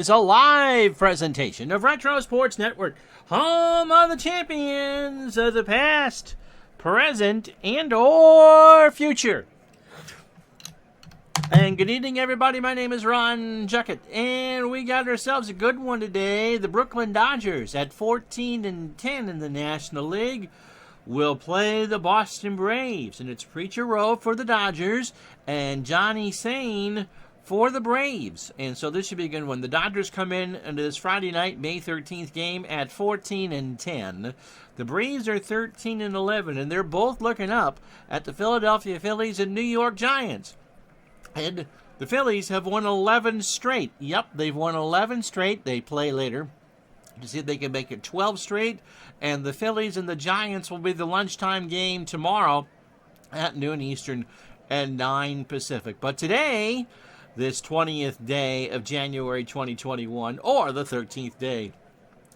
It's a live presentation of Retro Sports Network, home of the champions of the past, present, and or future. And good evening, everybody. My name is Ron Juckett, and we got ourselves a good one today. The Brooklyn Dodgers, at 14-10 in the National League, will play the Boston Braves, and it's Preacher Rowe for the Dodgers and Johnny Sane for the Braves. And so this should be a good one. The Dodgers come in into this Friday night, May 13th game at 14-10. The Braves are 13-11, and they're both looking up at the Philadelphia Phillies and New York Giants. And the Phillies have won 11 straight. Yep, they've won 11 straight. They play later to see if they can make it 12 straight. And the Phillies and the Giants will be the lunchtime game tomorrow at noon Eastern and 9 Pacific. But today, this 20th day of January 2021, or the 13th day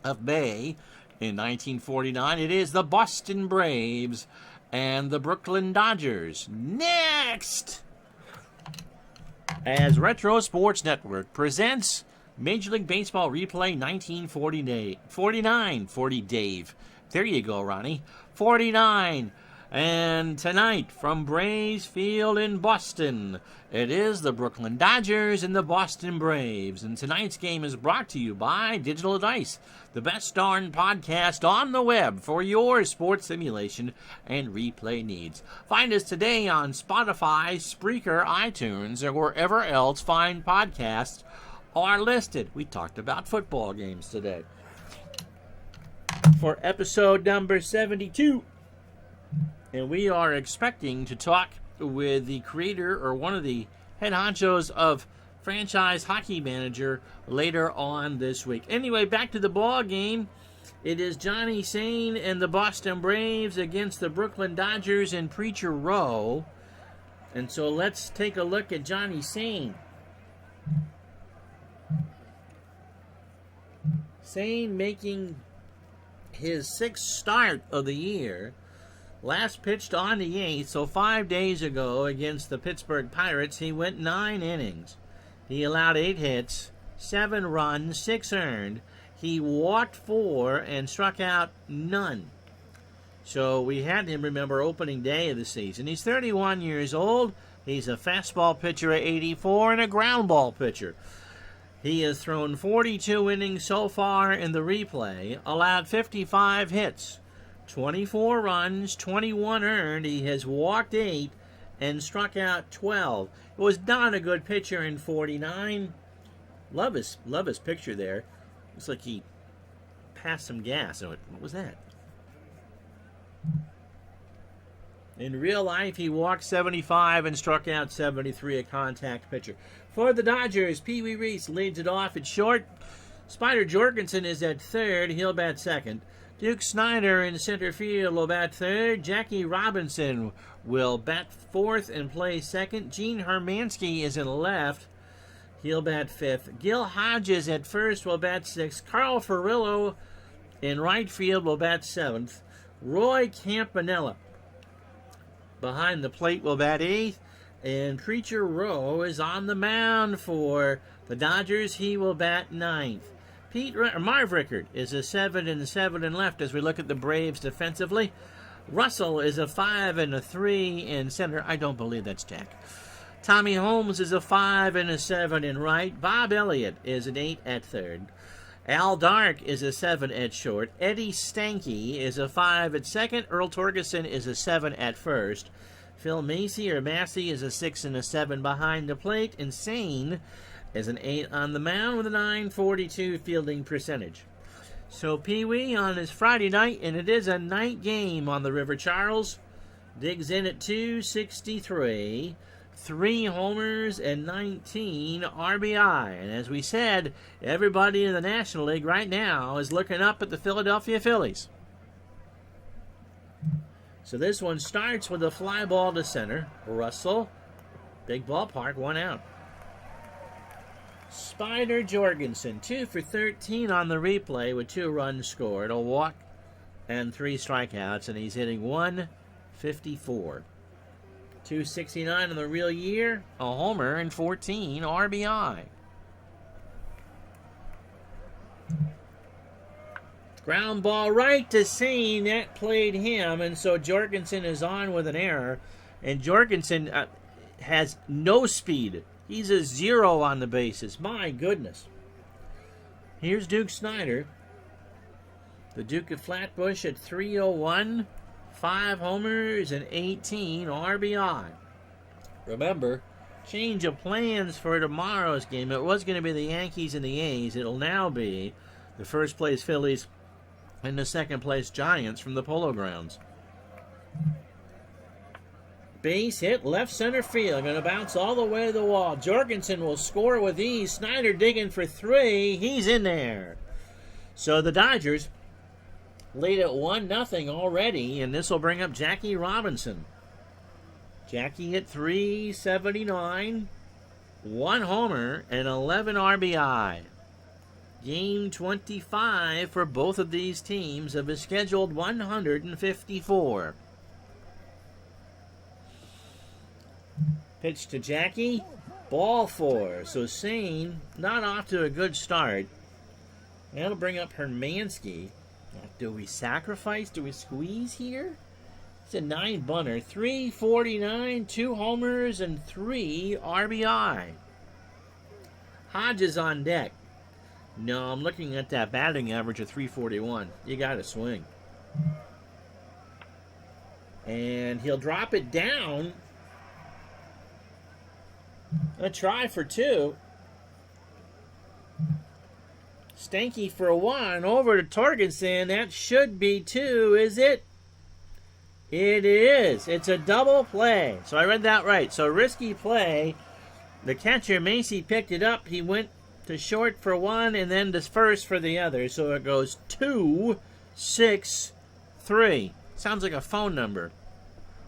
of May in 1949, it is the Boston Braves and the Brooklyn Dodgers. Next! As Retro Sports Network presents Major League Baseball Replay 1949. 40 Dave. There you go, Ronnie. 49. And tonight, from Braves Field in Boston, it is the Brooklyn Dodgers and the Boston Braves. And tonight's game is brought to you by Digital Dice, the best darn podcast on the web for your sports simulation and replay needs. Find us today on Spotify, Spreaker, iTunes, or wherever else fine podcasts are listed. We talked about football games today. For episode number 72, and we are expecting to talk with the creator or one of the head honchos of Franchise Hockey Manager later on this week. Anyway, back to the ball game. It is Johnny Sane and the Boston Braves against the Brooklyn Dodgers and Preacher Rowe. And so let's take a look at Johnny Sane. Sane making his 6th start of the year. Last pitched on the 8th, so 5 days ago against the Pittsburgh Pirates, he went 9 innings. He allowed 8 hits, 7 runs, 6 earned. He walked 4 and struck out none. So we had him, remember, opening day of the season. He's 31 years old. He's a fastball pitcher at 84 and a ground ball pitcher. He has thrown 42 innings so far in the replay, allowed 55 hits, 24 runs, 21 earned. He has walked 8 and struck out 12. It was not a good pitcher in 49. Love his picture there. Looks like he passed some gas. What was that? In real life, he walked 75 and struck out 73, a contact pitcher. For the Dodgers, Pee Wee Reese leads it off at short. Spider Jorgensen is at third. He'll bat second. Duke Snyder in center field will bat third. Jackie Robinson will bat fourth and play second. Gene Hermansky is in left. He'll bat fifth. Gil Hodges at first will bat sixth. Carl Furillo in right field will bat seventh. Roy Campanella behind the plate will bat eighth. And Preacher Rowe is on the mound for the Dodgers. He will bat ninth. Marv Rickard is a 7-7 and left as we look at the Braves defensively. Russell is a 5-3 in center. I don't believe that's Jack. Tommy Holmes is a 5-7 in right. Bob Elliott is an 8 at third. Al Dark is a 7 at short. Eddie Stanky is a 5 at second. Earl Torgerson is a 7 at first. Phil Massey is a 6 and a 7 behind the plate. And Sane is an 8 on the mound with a .942 fielding percentage. So Pee Wee on his Friday night, and it is a night game on the River Charles, digs in at 263, 3 homers and 19 RBI. And as we said, everybody in the National League right now is looking up at the Philadelphia Phillies. So this one starts with a fly ball to center. Russell, big ballpark, 1 out. Spider Jorgensen, 2 for 13 on the replay with 2 runs scored, a walk and 3 strikeouts, and he's hitting .154. 269 in the real year, a homer, and 14 RBI. Ground ball right to Sane. That played him, and so Jorgensen is on with an error. And Jorgensen has no speed. He's a 0 on the bases. My goodness. Here's Duke Snider. The Duke of Flatbush at 301. 5 homers and 18 RBI. Remember, change of plans for tomorrow's game. It was going to be the Yankees and the A's. It'll now be the first place Phillies and the second place Giants from the Polo Grounds. Base hit left center field. Going to bounce all the way to the wall. Jorgensen will score with ease. Snider digging for 3. He's in there. So the Dodgers lead at 1-0 already, and this will bring up Jackie Robinson. Jackie hit .379, 1 homer, and 11 RBI. Game 25 for both of these teams of a scheduled 154. Pitch to Jackie, ball 4. So Sane not off to a good start. That'll bring up Hermansky. Do we sacrifice? Do we squeeze here? It's a 9-bunter. 349, 2 homers, and 3 RBI. Hodges on deck. No, I'm looking at that batting average of 341. You got to swing. And he'll drop it down. A try for 2. Stanky for 1. Over to Torgensen. That should be 2, is it? It is. It's a double play. So I read that right. So risky play. The catcher, Macy, picked it up. He went to short for 1 and then to first for the other. So it goes 2, 6, 3. Sounds like a phone number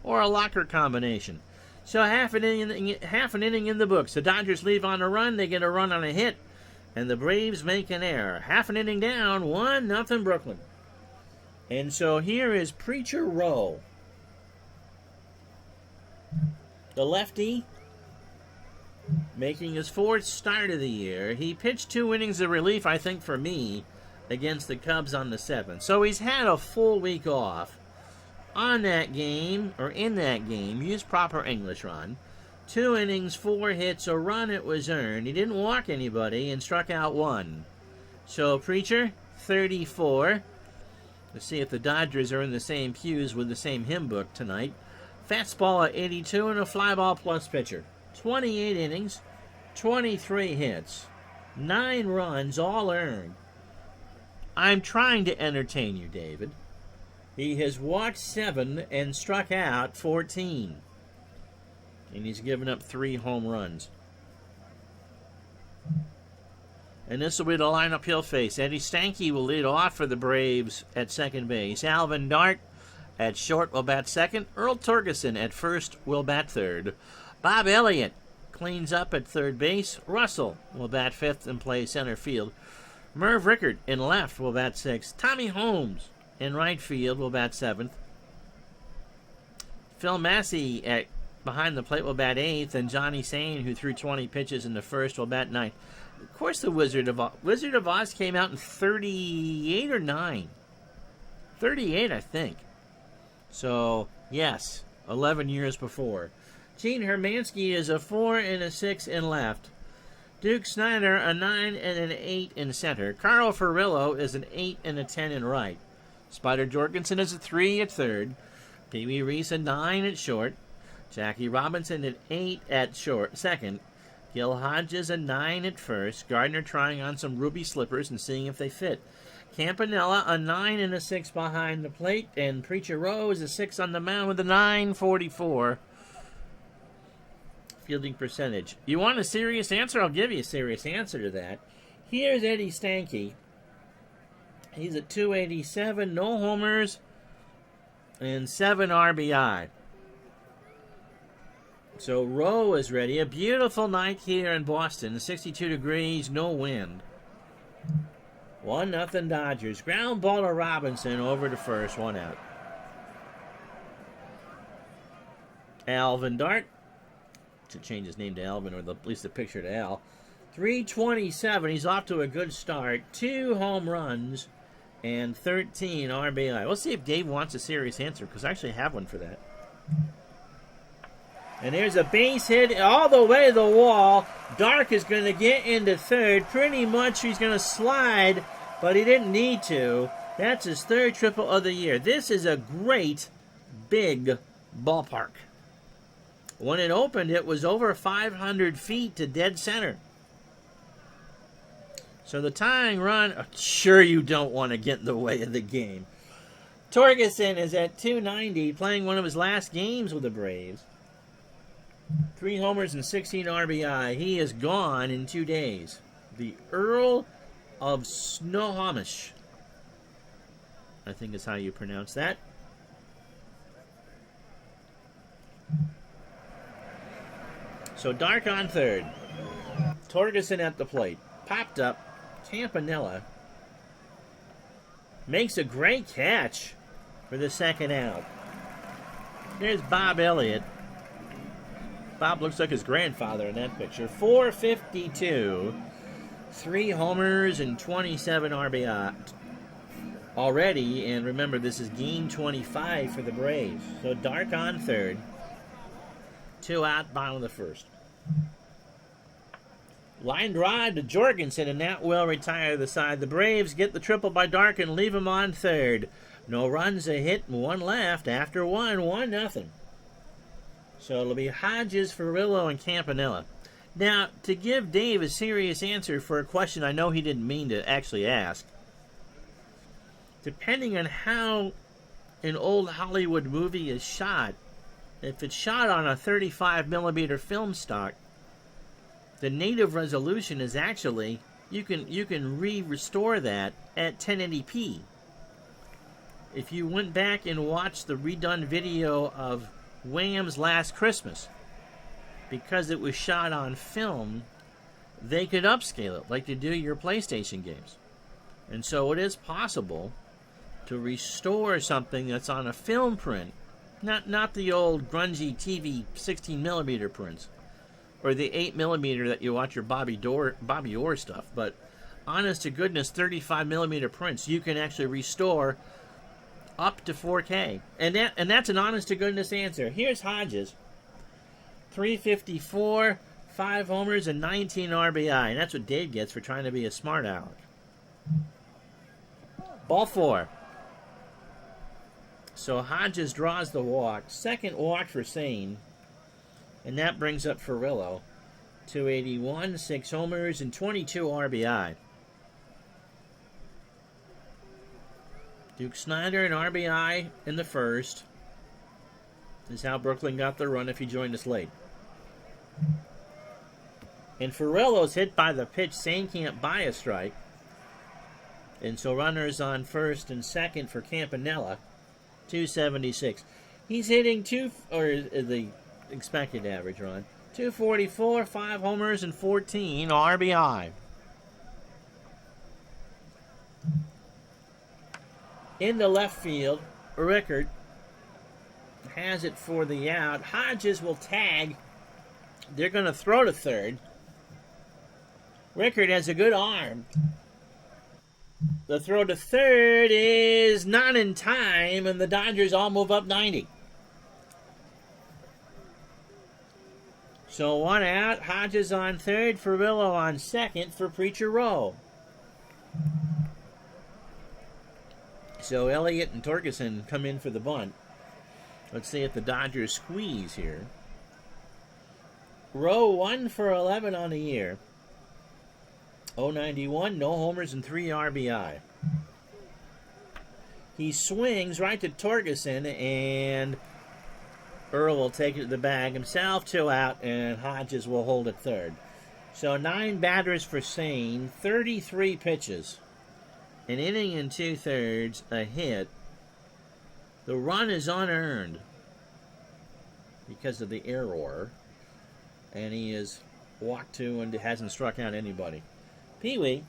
or a locker combination. So half an inning in the books. The Dodgers leave on a run. They get a run on a hit. And the Braves make an error. Half an inning down, 1-0 Brooklyn. And so here is Preacher Rowe. The lefty, making his 4th start of the year. He pitched 2 innings of relief, I think, for me, against the Cubs on the 7th. So he's had a full week off. On that game, or in that game, use proper English, Ron. 2 innings, 4 hits, a run it was earned. He didn't walk anybody and struck out 1. So Preacher, 34. Let's see if the Dodgers are in the same pews with the same hymn book tonight. Fastball at 82 and a fly ball plus pitcher. 28 innings, 23 hits, 9 runs, all earned. I'm trying to entertain you, David. He has walked 7 and struck out 14. And he's given up 3 home runs. And this will be the lineup he'll face. Eddie Stanky will lead off for the Braves at second base. Alvin Dart at short will bat second. Earl Torgerson at first will bat third. Bob Elliott cleans up at third base. Russell will bat fifth and play center field. Merv Rickard in left will bat sixth. Tommy Holmes in right field will bat seventh. Phil Massey at behind the plate will bat eighth, and Johnny Sane, who threw 20 pitches in the first, will bat ninth. Of course, the Wizard of Oz came out in 38 or 9. 38, I think. So, yes, 11 years before. Gene Hermansky is a 4 and a 6 in left. Duke Snider, a 9 and an 8 in center. Carl Furillo is an 8 and a 10 in right. Spider Jorgensen is a 3 at third. Pee Wee Reese a 9 at short. Jackie Robinson at 8 at short, second. Gil Hodges a 9 at first. Gardner trying on some ruby slippers and seeing if they fit. Campanella a 9 and a 6 behind the plate. And Preacher Rowe is a 6 on the mound with a 9.44 fielding percentage. You want a serious answer? I'll give you a serious answer to that. Here's Eddie Stanky. He's at 287, no homers, and 7 RBI. So Rowe is ready. A beautiful night here in Boston. 62 degrees, no wind. 1-0 Dodgers. Ground ball to Robinson over to first, 1 out. Alvin Dart. To change his name to Alvin, or at least the picture to Al. 327. He's off to a good start. 2 home runs and 13 RBI. We'll see if Dave wants a serious answer, because I actually have one for that. And there's a base hit all the way to the wall. Dark is going to get into third. Pretty much he's going to slide, but he didn't need to. That's his third triple of the year. This is a great, big ballpark. When it opened, it was over 500 feet to dead center. So the tying run, sure you don't want to get in the way of the game. Torgerson is at 290, playing one of his last games with the Braves. 3 homers and 16 RBI. He is gone in 2 days. The Earl of Snohomish, I think is how you pronounce that. So Dark on third. Torgerson at the plate. Popped up. Campanella makes a great catch for the second out. There's Bob Elliott. Bob looks like his grandfather in that picture. 452. 3 homers and 27 RBI already. And remember, this is game 25 for the Braves. So Dark on third. 2 out, bottom of the first. Line drive to Jorgensen, and that will retire to the side. The Braves get the triple by Dark and leave him on third. No runs, a hit, and 1 left. After 1-0. So it'll be Hodges, Furillo, and Campanella. Now, to give Dave a serious answer for a question I know he didn't mean to actually ask, depending on how an old Hollywood movie is shot, if it's shot on a 35mm film stock, the native resolution is actually, you can restore that at 1080p. If you went back and watched the redone video of Wham's Last Christmas, because it was shot on film, they could upscale it like they do your PlayStation games. And so it is possible to restore something that's on a film print, not the old grungy TV 16mm prints, or the 8mm that you watch your Bobby Orr stuff, but honest to goodness 35mm prints you can actually restore up to 4K. And that's an honest to goodness answer. Here's Hodges. 354, 5 homers, and 19 RBI. And that's what Dave gets for trying to be a smart aleck. Ball 4. So Hodges draws the walk. Second walk for Sane. And that brings up Furillo. 281, 6 homers, and 22 RBI. Duke Snyder, an RBI in the first. This is how Brooklyn got the run if he joined us late. And Furillo's hit by the pitch. Sane can't buy a strike. And so runners on first and second for Campanella. 276. He's hitting the expected average run. 244, 5 homers, and 14 RBI. In the left field, Rickard has it for the out. Hodges will tag. They're going to throw to third. Rickard has a good arm. The throw to third is not in time, and the Dodgers all move up 90. So 1 out, Hodges on third, Furillo on second for Preacher Row. So Elliott and Torgerson come in for the bunt. Let's see if the Dodgers squeeze here. Row 1 for 11 on the year. 091, no homers and 3 RBI. He swings right to Torgerson, and Earl will take it to the bag himself. 2 out, and Hodges will hold at third. So 9 batters for Sane, 33 pitches. An inning and 2/3, a hit. The run is unearned because of the error, and he is walked 2 and hasn't struck out anybody. Pee-wee,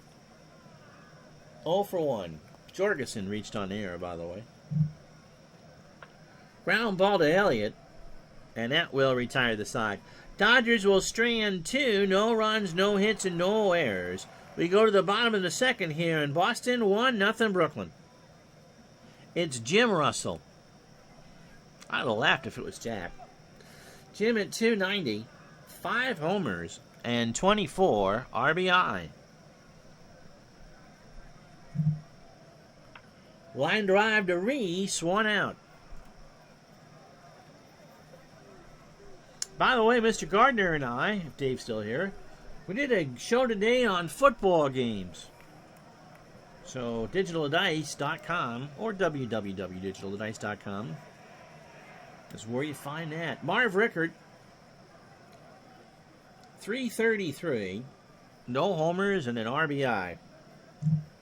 0 for 1. Jorgensen reached on air, by the way. Ground ball to Elliott, and that will retire the side. Dodgers will strand 2, no runs, no hits, and no errors. We go to the bottom of the second here in Boston, 1-0 Brooklyn. It's Jim Russell. I'd have laughed if it was Jack. Jim at 290, 5 homers, and 24 RBI. Line drive to Reese, 1 out. By the way, Mr. Gardner and I, if Dave's still here, we did a show today on football games. So, digitaldice.com or www.digitaldice.com is where you find that. Marv Rickard, 333, no homers and an RBI.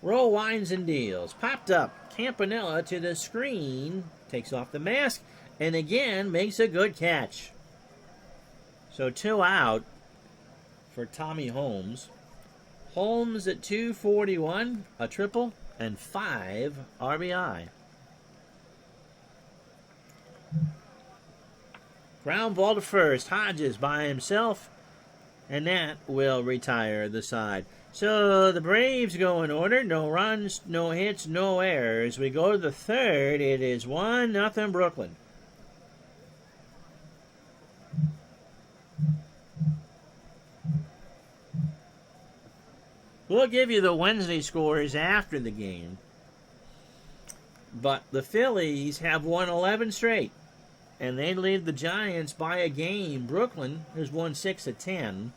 Roll winds and deals. Popped up. Campanella to the screen. Takes off the mask. And again, makes a good catch. So 2 out for Tommy Holmes. Holmes at 241, a triple, and 5 RBI. Ground ball to first. Hodges by himself. And that will retire the side. So the Braves go in order. No runs, no hits, no errors. We go to the third. It is 1-0 Brooklyn. We'll give you the Wednesday scores after the game. But the Phillies have won 11 straight. And they lead the Giants by a game. Brooklyn, who's won 6 of 10,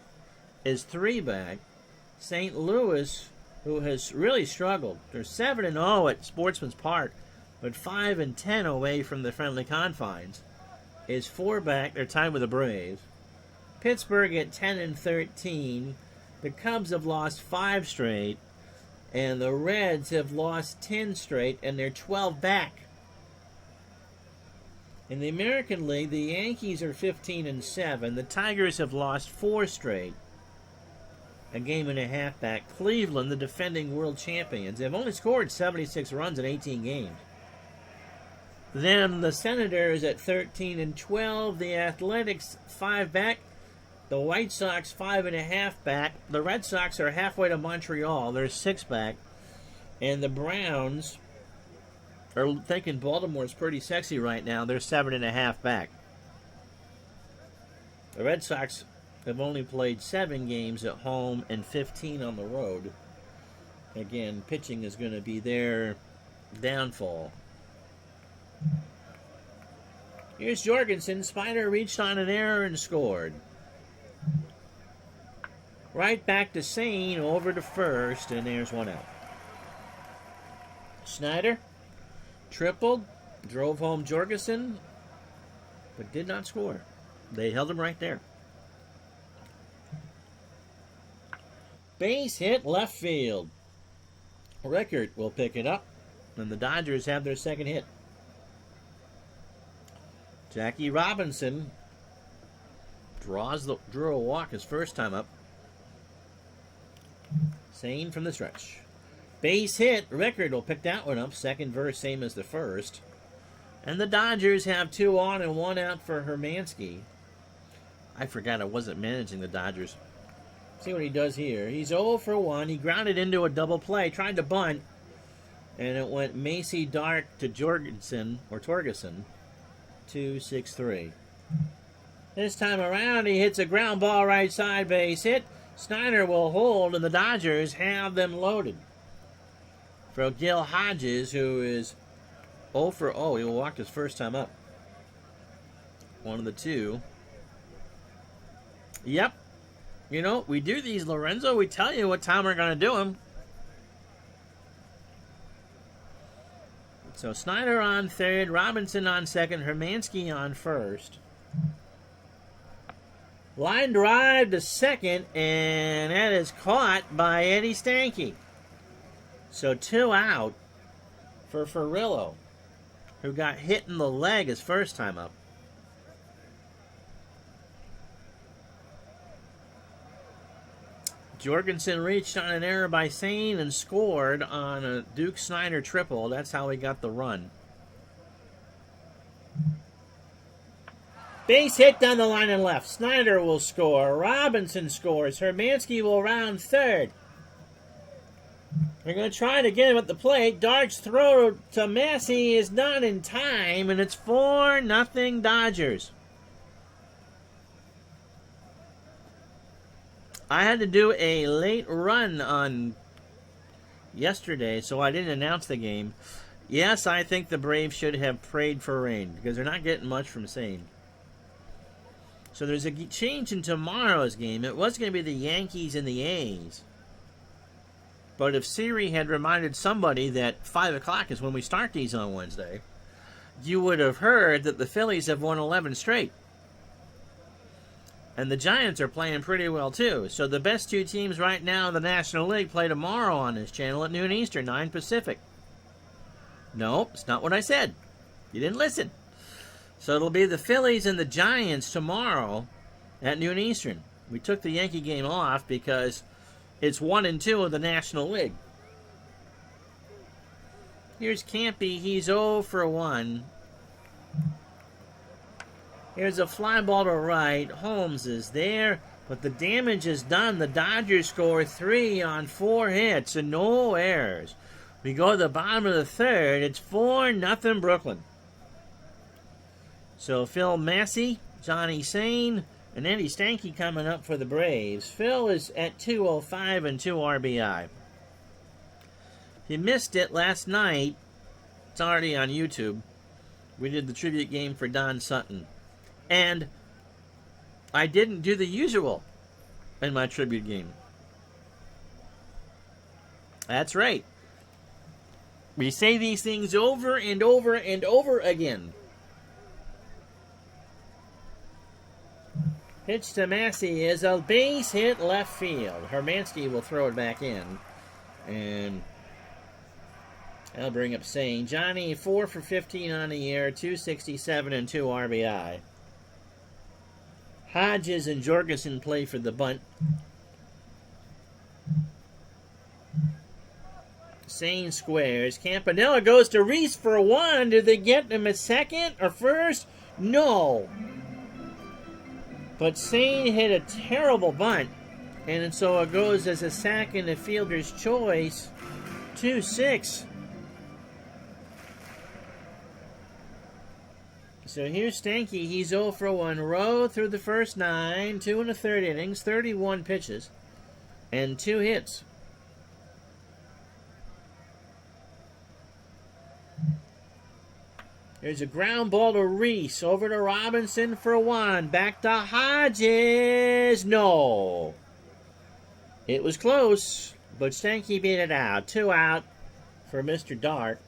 is 3 back. St. Louis, who has really struggled. They're 7-0 at Sportsman's Park, but 5-10 away from the friendly confines, is 4 back. They're tied with the Braves. Pittsburgh at 10-13. The Cubs have lost 5 straight, and the Reds have lost 10 straight, and they're 12 back. In the American League, the Yankees are 15-7. The Tigers have lost 4 straight, a game and a half back. Cleveland, the defending world champions, have only scored 76 runs in 18 games. Then the Senators at 13-12. The Athletics 5 back. The White Sox 5.5 back. The Red Sox are halfway to Montreal. They're 6 back. And the Browns are thinking Baltimore's pretty sexy right now. They're 7.5 back. The Red Sox have only played 7 games at home and 15 on the road. Again, pitching is going to be their downfall. Here's Jorgensen. Spider reached on an error and scored. Right back to Sane, over to first, and there's 1 out. Snyder tripled, drove home Jorgensen, but did not score. They held him right there. Base hit left field. Rickard will pick it up, and the Dodgers have their second hit. Jackie Robinson drew a walk his first time up. Sane from the stretch. Base hit. Rickard will pick that one up. Second verse, same as the first. And the Dodgers have 2 on and 1 out for Hermansky. I forgot I wasn't managing the Dodgers. See what he does here. He's 0 for 1. He grounded into a double play. Tried to bunt. And it went Macy Dark to Torgerson. 2-6-3. This time around, he hits a ground ball right side, base hit. Snyder will hold, and the Dodgers have them loaded. For Gil Hodges, who is 0 for 0. He walked his first time up. One of the 2. Yep. You know, we do these, Lorenzo. We tell you what time we're going to do them. So Snyder on third, Robinson on second, Hermansky on first. Line drive to second, and that is caught by Eddie Stanky. So 2 out for Ferrillo, who got hit in the leg his first time up. Jorgensen reached on an error by Sane and scored on a Duke Snyder triple. That's how he got the run. Base hit down the line and left. Snyder will score. Robinson scores. Hermansky will round third. They're going to try it again at the plate. Dark's throw to Massey is not in time, and it's 4-0 Dodgers. I had to do a late run on yesterday, so I didn't announce the game. Yes, I think the Braves should have prayed for rain because they're not getting much from Sane. So there's a change in tomorrow's game. It was going to be the Yankees and the A's. But if Siri had reminded somebody that 5 o'clock is when we start these on Wednesday, you would have heard that the Phillies have won 11 straight. And the Giants are playing pretty well, too. So the best two teams right now in the National League play tomorrow on this channel at noon Eastern, 9 Pacific. No, it's not what I said. You didn't listen. So it'll be the Phillies and the Giants tomorrow at noon Eastern. We took the Yankee game off because it's 1 and 2 of the National League. Here's Campy. He's 0 for 1. Here's a fly ball to right. Holmes is there, but the damage is done. The Dodgers score 3 on 4 hits and no errors. We go to the bottom of the third. It's 4-0 Brooklyn. So Phil Massey, Johnny Sane, and Eddie Stanky coming up for the Braves. Phil is at 205 and 2 RBI. If you missed it last night, it's already on YouTube. We did the tribute game for Don Sutton. And I didn't do the usual in my tribute game. That's right. We say these things over and over and over again. Pitch to Massey is a base hit left field. Hermansky will throw it back in. And I'll bring up Sane. Johnny, 4 for 15 on the year, 267 and 2 RBI. Hodges and Jorgensen play for the bunt. Sane squares. Campanella goes to Reese for 1. Did they get him a second or first? No. But Sane hit a terrible bunt. And so it goes as a sack in the fielder's choice. 2-6. So here's Stanky. He's 0 for 1. Rowe through the first 9, 2 1/3 innings, 31 pitches, and 2 hits. There's a ground ball to Reese. Over to Robinson for 1. Back to Hodges. No. It was close, but Stanky beat it out. 2 out for Mr. Dark.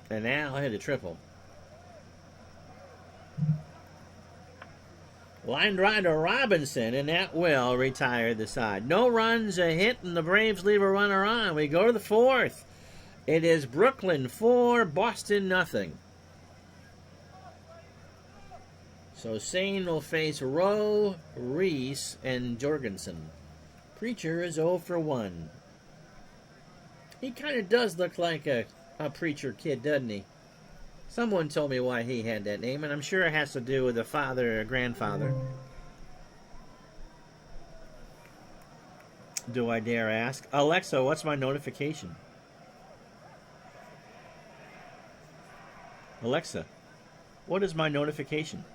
And Al hit a triple. Line drive to Robinson, and that will retire the side. No runs, a hit, and the Braves leave a runner on. We go to the 4th. It is Brooklyn 4, Boston nothing. So Sane will face Rowe, Reese, and Jorgensen. Preacher is 0 for 1. He kind of does look like a preacher kid, doesn't he? Someone told me why he had that name, and I'm sure it has to do with a father or grandfather. Do I dare ask? Alexa, what's my notification? Alexa, what is my notification?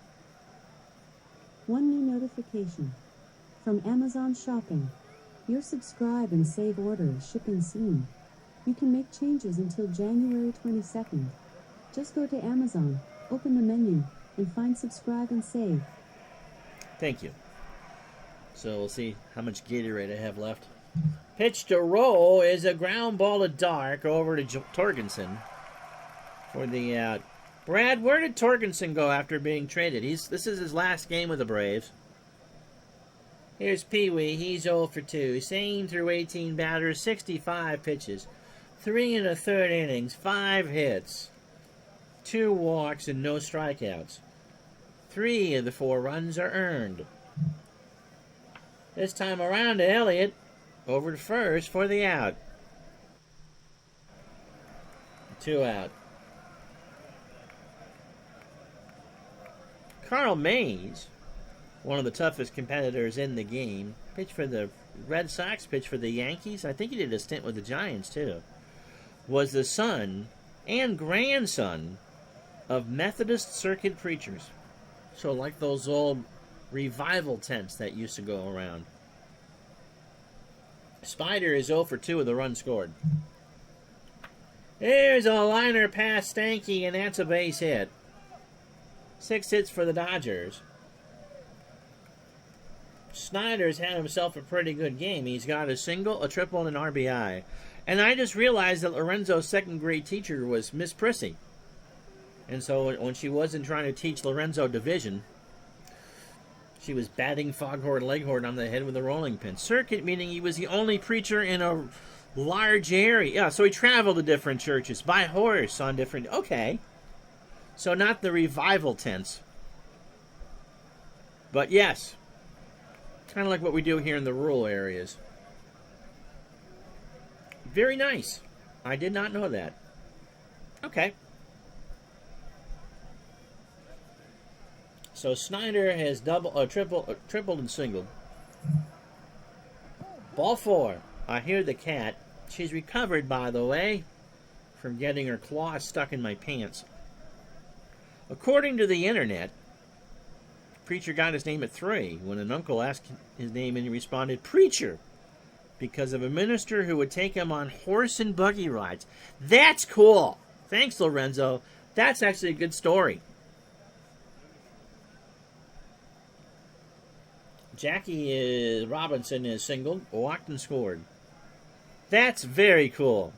One new notification. From Amazon Shopping. Your subscribe and save order is shipping soon. You can make changes until January 22nd. Just go to Amazon, open the menu, and find subscribe and save. Thank you. So we'll see how much Gatorade I have left. Pitch to Rowe is a ground ball to Dark over to Torgensen for the out. Brad, where did Torgensen go after being traded? This is his last game with the Braves. Here's Pee Wee. He's 0 for 2. Sane through 18 batters, 65 pitches, 3 1/3 innings, 5 hits, 2 walks, and no strikeouts. 3 of the 4 runs are earned. This time around to Elliott. Over to first for the out. 2 out. Carl Mays, one of the toughest competitors in the game, pitched for the Red Sox pitched for the Yankees. I think he did a stint with the Giants, too. Was the son and grandson of Methodist circuit preachers. So like those old revival tents that used to go around. Spider is 0 for 2 with a run scored. There's a liner past Stanky, and that's a base hit. 6 hits for the Dodgers. Snyder's had himself a pretty good game. He's got a single, a triple, and an RBI. And I just realized that Lorenzo's second grade teacher was Miss Prissy. And so when she wasn't trying to teach Lorenzo division, she was batting Foghorn Leghorn on the head with a rolling pin. Circuit, meaning he was the only preacher in a large area. Yeah, so he traveled to different churches by horse on different... Okay. So not the revival tents. But yes, kind of like what we do here in the rural areas. Very nice. I did not know that. Okay. So Snyder has tripled and singled. Ball 4. I hear the cat. She's recovered, by the way, from getting her claws stuck in my pants. According to the internet, Preacher got his name at 3 when an uncle asked his name and he responded, Preacher, because of a minister who would take him on horse and buggy rides. That's cool. Thanks, Lorenzo. That's actually a good story. Jackie Robinson is singled, walked and scored. That's very cool.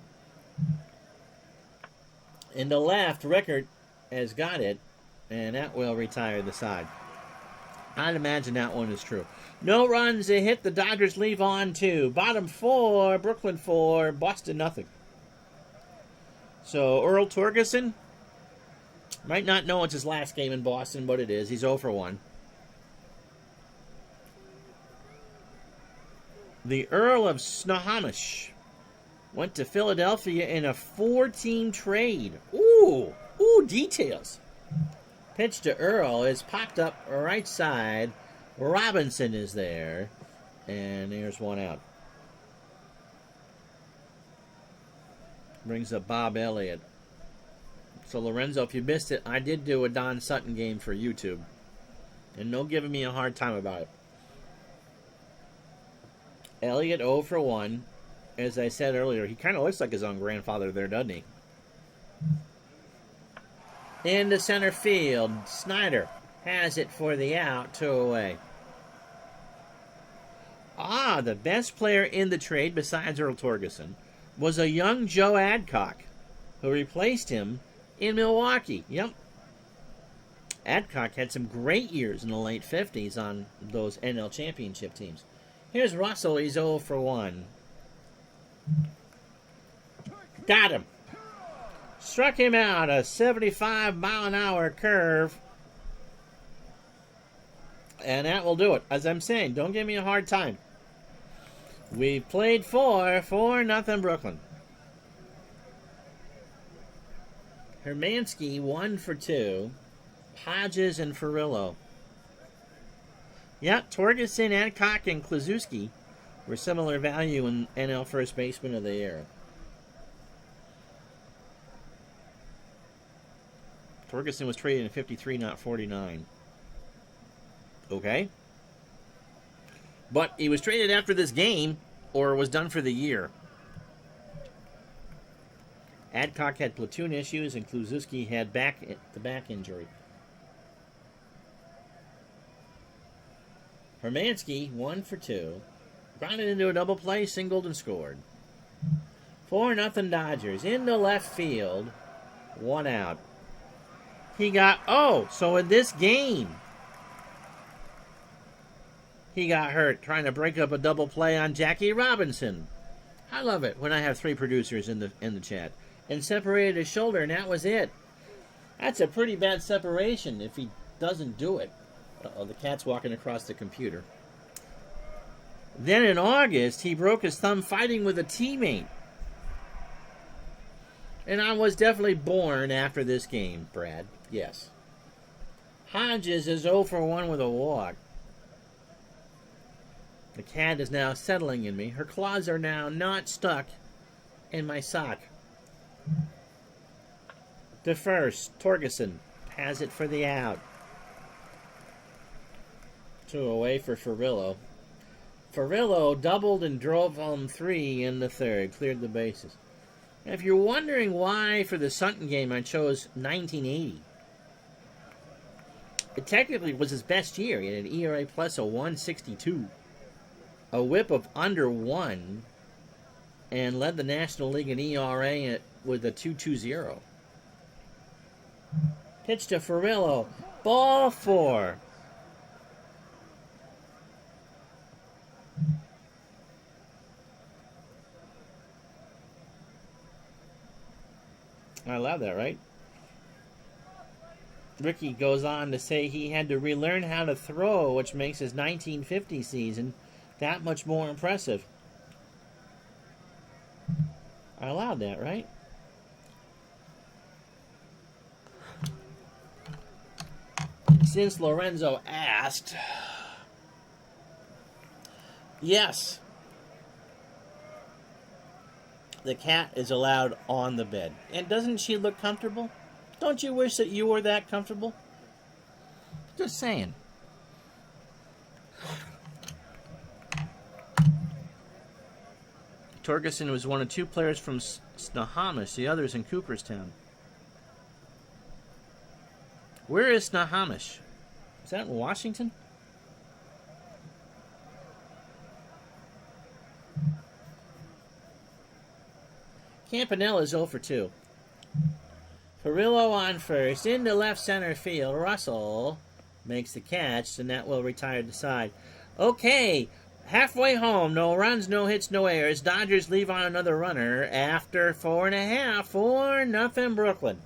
In the left, Rickert has got it, and that will retire the side. I'd imagine that one is true. No runs, a hit. The Dodgers leave on 2. Bottom 4, Brooklyn 4, Boston nothing. So Earl Torgerson might not know it's his last game in Boston, but it is. He's 0 for 1. The Earl of Snohomish went to Philadelphia in a 4-team trade. Ooh, details. Pitch to Earl is popped up right side. Robinson is there. And there's one out. Brings up Bob Elliott. So, Lorenzo, if you missed it, I did do a Don Sutton game for YouTube. And no giving me a hard time about it. Elliott 0 for 1. As I said earlier, he kind of looks like his own grandfather there, doesn't he? Into center field. Snyder has it for the out. 2 away. The best player in the trade, besides Earl Torgerson, was a young Joe Adcock, who replaced him in Milwaukee. Yep. Adcock had some great years in the late 50s on those NL championship teams. Here's Russell. He's 0 for 1. Got him. Struck him out. A 75-mile-an-hour curve. And that will do it. As I'm saying, don't give me a hard time. We've played 4-0 Brooklyn. Hermansky 1 for 2. Hodges and Ferrillo. Yep, Torgerson, Adcock, and Kluszewski were similar value in NL first baseman of the era. Torgerson was traded in 53, not 49. Okay. But he was traded after this game, or was done for the year. Adcock had platoon issues, and Kluszewski had the back injury. Hermansky, 1 for 2. Grounded into a double play, singled and scored. 4-0 Dodgers. Into left field. 1 out. He got... so in this game, he got hurt trying to break up a double play on Jackie Robinson. I love it when I have 3 producers in the chat. And separated his shoulder, and that was it. That's a pretty bad separation if he doesn't do it. The cat's walking across the computer. Then in August, he broke his thumb fighting with a teammate. And I was definitely born after this game, Brad. Yes. Hodges is 0 for 1 with a walk. The cat is now settling in me. Her claws are now not stuck in my sock. The first, Torgerson has it for the out. 2 away for Ferrillo. Ferrillo doubled and drove home 3 in the third, cleared the bases. If you're wondering why for the Sutton game I chose 1980, it technically was his best year. He had an ERA plus of 162, a whip of under 1, and led the National League in ERA with a 2.20. Pitch to Ferrillo, ball 4. I love that, right? Ricky goes on to say he had to relearn how to throw, which makes his 1950 season that much more impressive. I allowed that, right? Since Lorenzo asked, yes, the cat is allowed on the bed. And doesn't she look comfortable? Don't you wish that you were that comfortable? Just saying. Torgerson was one of 2 players from Snohomish, the others in Cooperstown. Where is Snohomish? Is that in Washington? Campanella is 0 for 2. Ferrillo on first, into left center field. Russell makes the catch, and that will retire the side. Okay, halfway home, no runs, no hits, no errors. Dodgers leave on another runner after 4.5, 4-0 Brooklyn.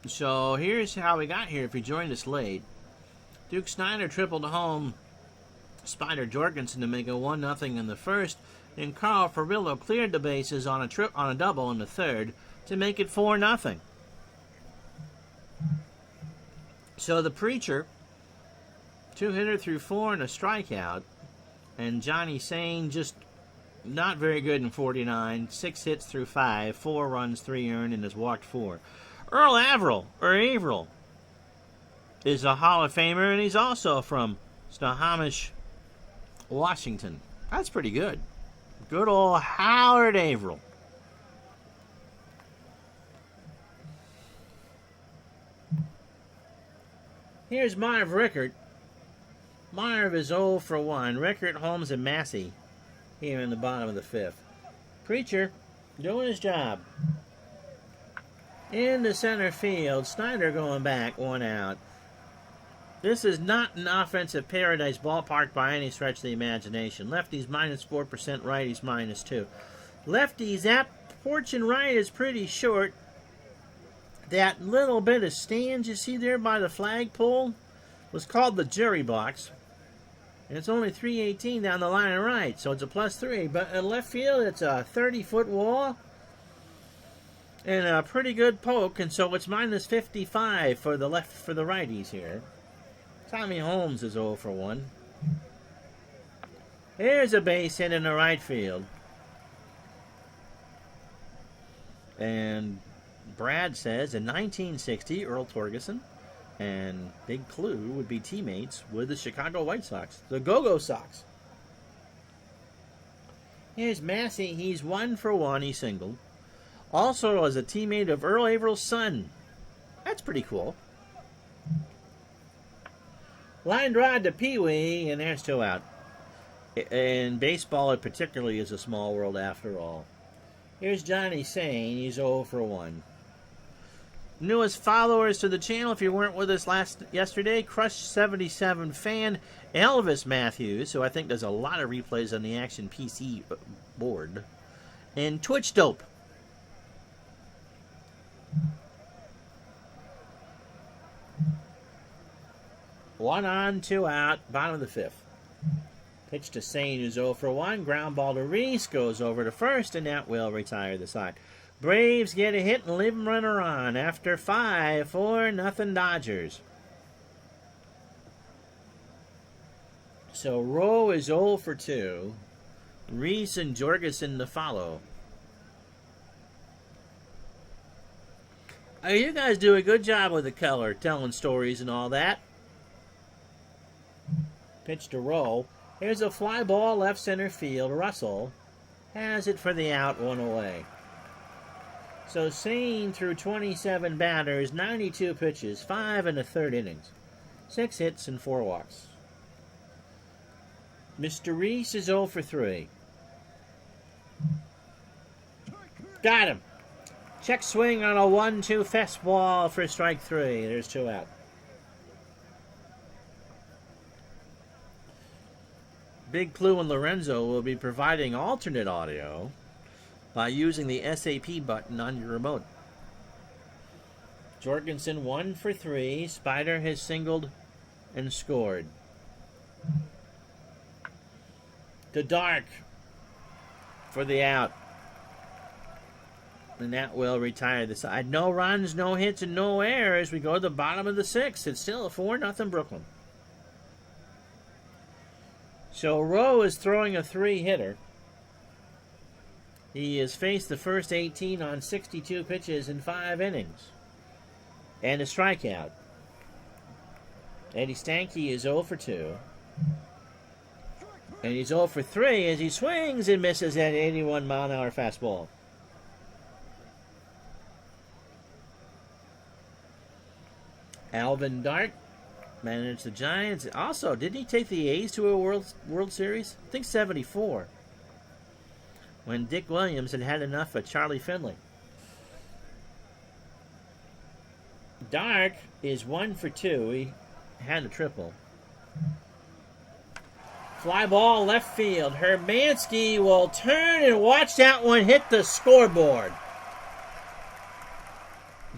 So here's how we got here. If you joined us late, Duke Snyder tripled home Spider Jorgensen to make it 1-0 in the first, and Carl Ferrillo cleared the bases on a double in the third to make it 4-0. So the Preacher, 2-hitter through 4 and a strikeout, and Johnny Sane just not very good in 49, 6 hits through 5, 4 runs, 3 earned, and has walked 4. Earl Averill, is a Hall of Famer, and he's also from Snohomish, Washington. That's pretty good. Good old Howard Averill. Here's Marv Rickert. Marv is 0 for 1. Rickert, Holmes, and Massey here in the bottom of the 5th. Preacher doing his job. In the center field, Snyder going back, 1 out. This is not an offensive paradise ballpark by any stretch of the imagination. Lefties -4%, righties -2. Lefties, that porch and right is pretty short. That little bit of stand you see there by the flagpole was called the jury box. And it's only 318 down the line and right, so it's a +3. But in left field, it's a 30-foot wall and a pretty good poke, and so it's -55 for the righties here. Tommy Holmes is 0 for 1. Here's a base hit in the right field. And Brad says in 1960, Earl Torgerson and Big Clue would be teammates with the Chicago White Sox, the Go-Go Sox. Here's Massey. He's 1 for 1. He singled. Also as a teammate of Earl Averill's son. That's pretty cool. Line drive to Pee Wee, and there's 2 out. And baseball, particularly, is a small world after all. Here's Johnny saying he's 0 for 1. Newest followers to the channel, if you weren't with us yesterday, Crush 77 fan Elvis Matthews, who I think does a lot of replays on the Action PC board, and Twitch Dope. One on, 2 out, bottom of the 5th. Pitch to Sane, who's 0 for 1. Ground ball to Reese, goes over to first, and that will retire the side. Braves get a hit and leave them runner on after 5, 4-0 Dodgers. So Rowe is 0 for 2. Reese and Jorgensen to follow. You guys do a good job with the color, telling stories and all that. Pitch to Rowe. Here's a fly ball left center field. Russell has it for the out, 1 away. So Sane through 27 batters, 92 pitches, 5 1/3 innings, 6 hits and 4 walks. Mr. Reese is 0 for 3. Got him. Check swing on a 1-2 fastball for strike 3. There's 2 out. Big Clue and Lorenzo will be providing alternate audio by using the SAP button on your remote. Jorgensen 1 for 3. Spider has singled and scored. To Dark for the out. And that will retire the side. No runs, no hits, and no errors. We go to the bottom of the 6th. It's still a 4-0 Brooklyn. So Rowe is throwing a 3-hitter. He has faced the first 18 on 62 pitches in 5 innings. And a strikeout. Eddie Stanky is 0 for 2. And he's 0 for 3 as he swings and misses that 81-mile-an-hour fastball. Alvin Dark managed the Giants. Also, didn't he take the A's to a World Series? I think 74. When Dick Williams had enough of Charlie Finley. Dark is 1 for 2. He had a triple. Fly ball left field. Hermansky will turn and watch that one hit the scoreboard.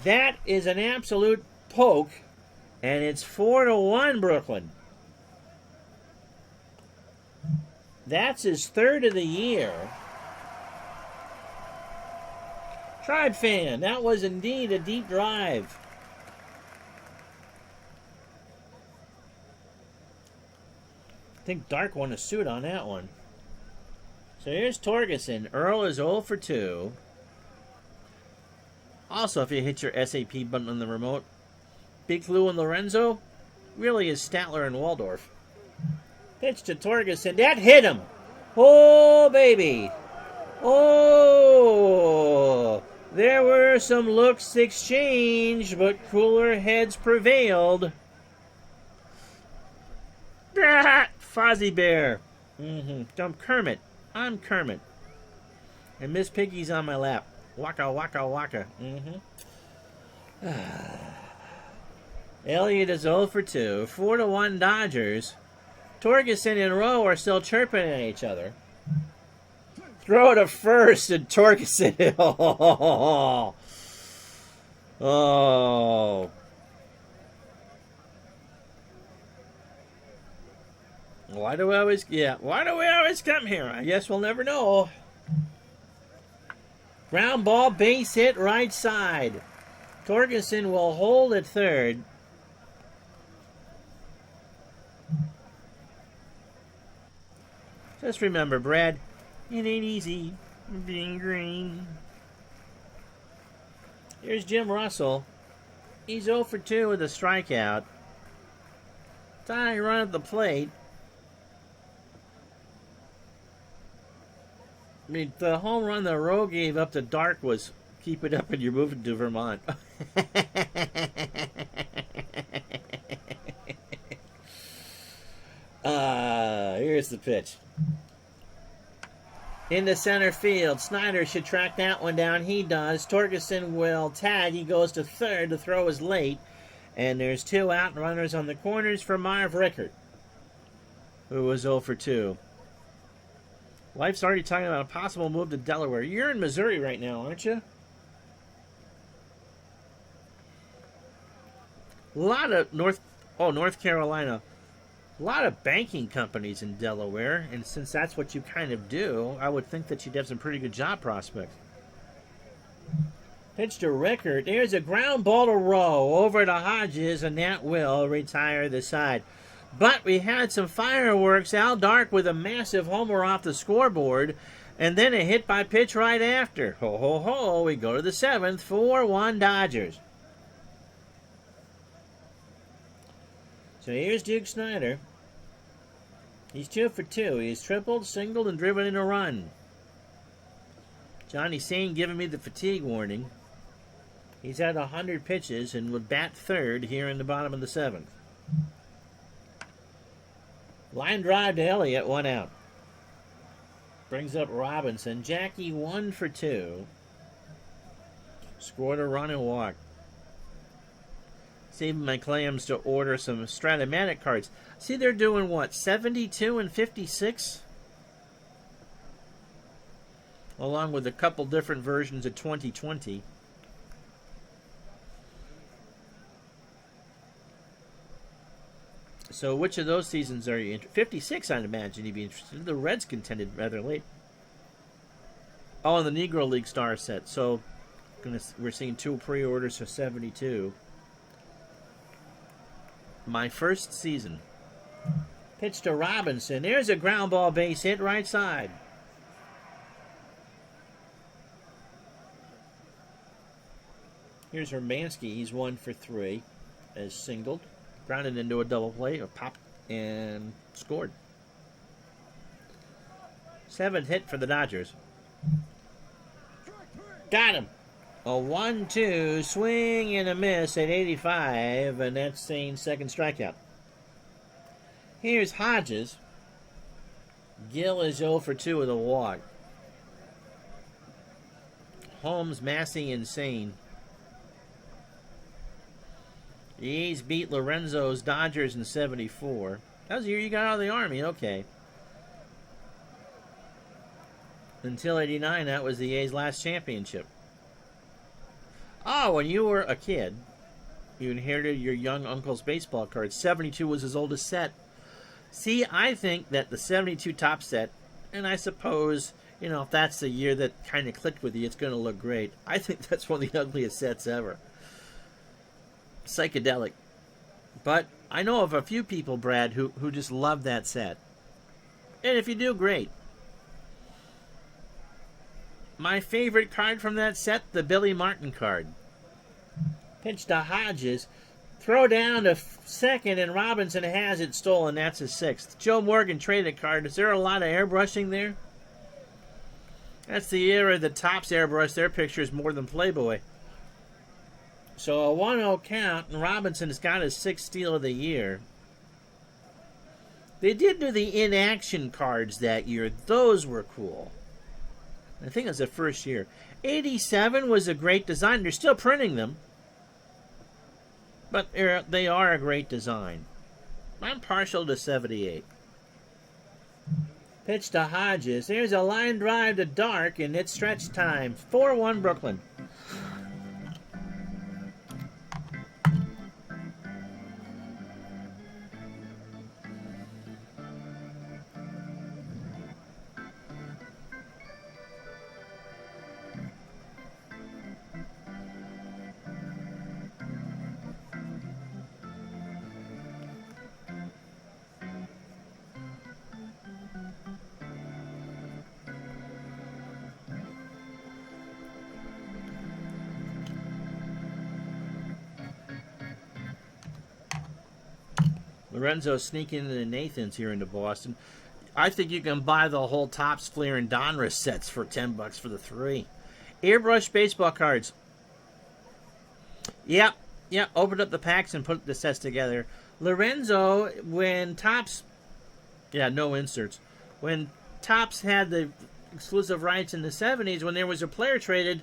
That is an absolute poke. And it's 4-1 Brooklyn. That's his 3rd of the year. Tribe fan, that was indeed a deep drive. I think Dark won a suit on that one. So here's Torgerson. Earl is 0 for 2. Also, if you hit your SAP button on the remote, Big Lou and Lorenzo really is Statler and Waldorf. Pitch to Torgerson. That hit him. Oh, baby. Oh. There were some looks exchanged, but cooler heads prevailed. Fozzie Bear. I'm Kermit. I'm Kermit. And Miss Piggy's on my lap. Waka, waka, waka. Elliott is 0 for 2. 4-1 Dodgers. Torgerson and Rowe are still chirping at each other. Throw to first and Torgerson. Oh. Why do we always come here? I guess we'll never know. Ground ball, base hit, right side. Torgerson will hold at third. Just remember, Brad, it ain't easy being green. Here's Jim Russell. He's 0 for 2 with a strikeout. Tying run at the plate. I mean, the home run that Rowe gave up to Dark was keep it up and you're moving to Vermont. Here's the pitch. into center field. Snyder should track that one down. He does. Torkelson will tag. He goes to third. The throw is late. And there's 2 out and runners on the corners for Marv Rickert, who was 0 for 2. Life's already talking about a possible move to Delaware. You're in Missouri right now, aren't you? A lot of North Carolina. A lot of banking companies in Delaware, and since that's what you kind of do, I would think that you'd have some pretty good job prospects. Pitch to Rickert. There's a ground ball to Rowe over to Hodges, and that will retire the side. But we had some fireworks. Al Dark with a massive homer off the scoreboard, and then a hit by pitch right after. Ho, ho, ho. We go to the 7th, 4-1 Dodgers. So here's Duke Snyder. He's 2 for 2. He's tripled, singled, and driven in a run. Johnny Sain giving me the fatigue warning. He's had 100 pitches and would bat third here in the bottom of the 7th. Line drive to Elliott, 1 out. Brings up Robinson. Jackie 1 for 2. Scored a run and walk. Saving my clams to order some Stratomatic cards. See, they're doing what, 72 and 56? Along with a couple different versions of 2020. So which of those seasons are you interested? 56, I'd imagine you'd be interested. The Reds contended rather late. Oh, and the Negro League Star set. So we're seeing 2 pre-orders for 72. My first season. Pitch to Robinson. There's a ground ball base hit right side. Here's Hermansky. He's 1 for 3 as singled. Grounded into a double play, or popped and scored. 7th hit for the Dodgers. Got him. A 1-2 swing and a miss at 85, and that's Sain's second strikeout. Here's Hodges. Gill is 0 for 2 with a walk. Holmes, Massey, and Sain. The A's beat Lorenzo's Dodgers in 74. That was the year you got out of the Army, okay. Until 89, that was the A's last championship. Oh, when you were a kid, you inherited your young uncle's baseball cards. 72 was his oldest set. See, I think that the 72 top set, and I suppose, if that's the year that kind of clicked with you, it's going to look great. I think that's one of the ugliest sets ever. Psychedelic. But I know of a few people, Brad, who just love that set. And if you do, great. My favorite card from that set, the Billy Martin card. Pitch to Hodges. Throw down to second, and Robinson has it stolen. That's his 6th. Joe Morgan traded card. Is there a lot of airbrushing there? That's the era that Topps airbrushed their pictures more than Playboy. So a 1-0 count, and Robinson has got his 6th steal of the year. They did do the in-action cards that year. Those were cool. I think it was the first year. 87 was a great design. They're still printing them. But they are a great design. I'm partial to 78. Pitch to Hodges. There's a line drive to Dark, and it's stretch time. 4-1 Brooklyn. Lorenzo sneaking into Nathan's here into Boston. I think you can buy the whole Topps, Fleer, and Donruss sets for $10 for the 3. Airbrush baseball cards. Yep. Opened up the packs and put the sets together. Lorenzo, when Topps... Yeah, no inserts. When Topps had the exclusive rights in the 70s, when there was a player traded,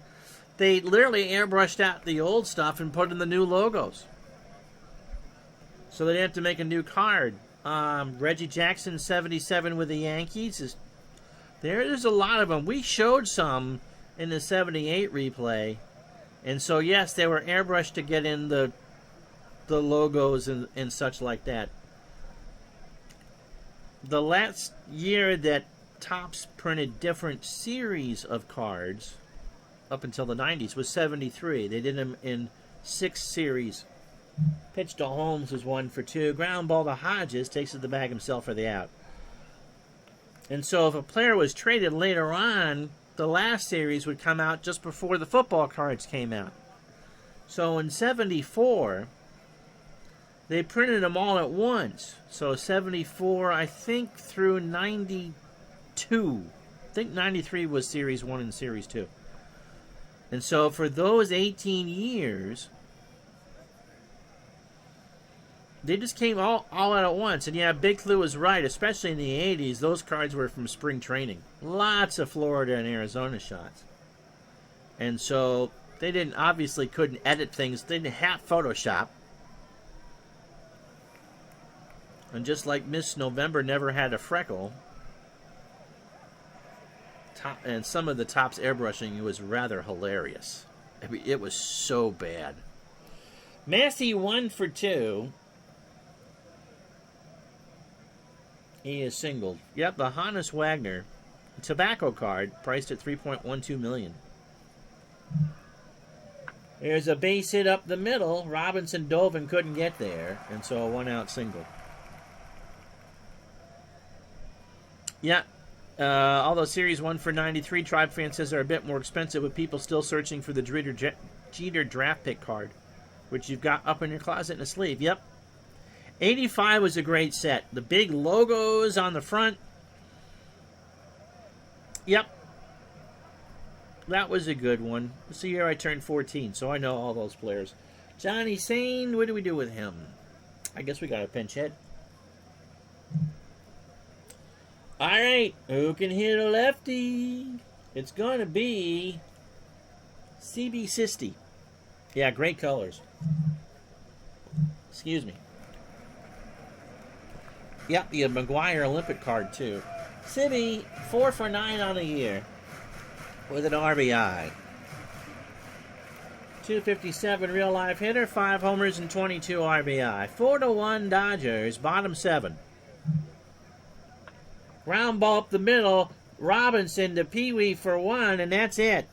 they literally airbrushed out the old stuff and put in the new logos. So they didn't have to make a new card. Reggie Jackson, 77 with the Yankees. There's a lot of them. We showed some in the 78 replay. And so, yes, they were airbrushed to get in the logos and such like that. The last year that Topps printed different series of cards, up until the 90s, was 73. They did them in 6 series. Pitch to Holmes was 1 for 2. Ground ball to Hodges, takes it to the bag himself for the out. And so if a player was traded later on, the last series would come out just before the football cards came out. So in 74, they printed them all at once. So 74, I think, through 92. I think 93 was Series 1 and Series 2. And so for those 18 years, they just came all out at once. And yeah, Big Clue was right, especially in the 80s. Those cards were from spring training. Lots of Florida and Arizona shots. And so they couldn't edit things. They didn't have Photoshop. And just like Miss November never had a freckle, and some of the Topps airbrushing was rather hilarious. I mean, it was so bad. Massey 1 for 2. He is singled. Yep, the Hannes Wagner tobacco card, priced at $3.12 million. There's a base hit up the middle. Robinson dove and couldn't get there, and so a 1-out single. Yeah, although Series 1 for 93, Tribe Fan says are a bit more expensive, with people still searching for the Jeter draft pick card, which you've got up in your closet in a sleeve. Yep. 85 was a great set. The big logos on the front. Yep. That was a good one. It's the year I turned 14, so I know all those players. Johnny Sane, what do we do with him? I guess we got a pinch hit. All right, who can hit a lefty? It's going to be CB Sisti. Yeah, great colors. Excuse me. Yep, the McGuire Olympic card, too. Sibby, 4 for 9 on the year with an RBI. 257 real life hitter, 5 homers and 22 RBI. 4-1 Dodgers, bottom 7. Ground ball up the middle, Robinson to Pee Wee for 1, and that's it.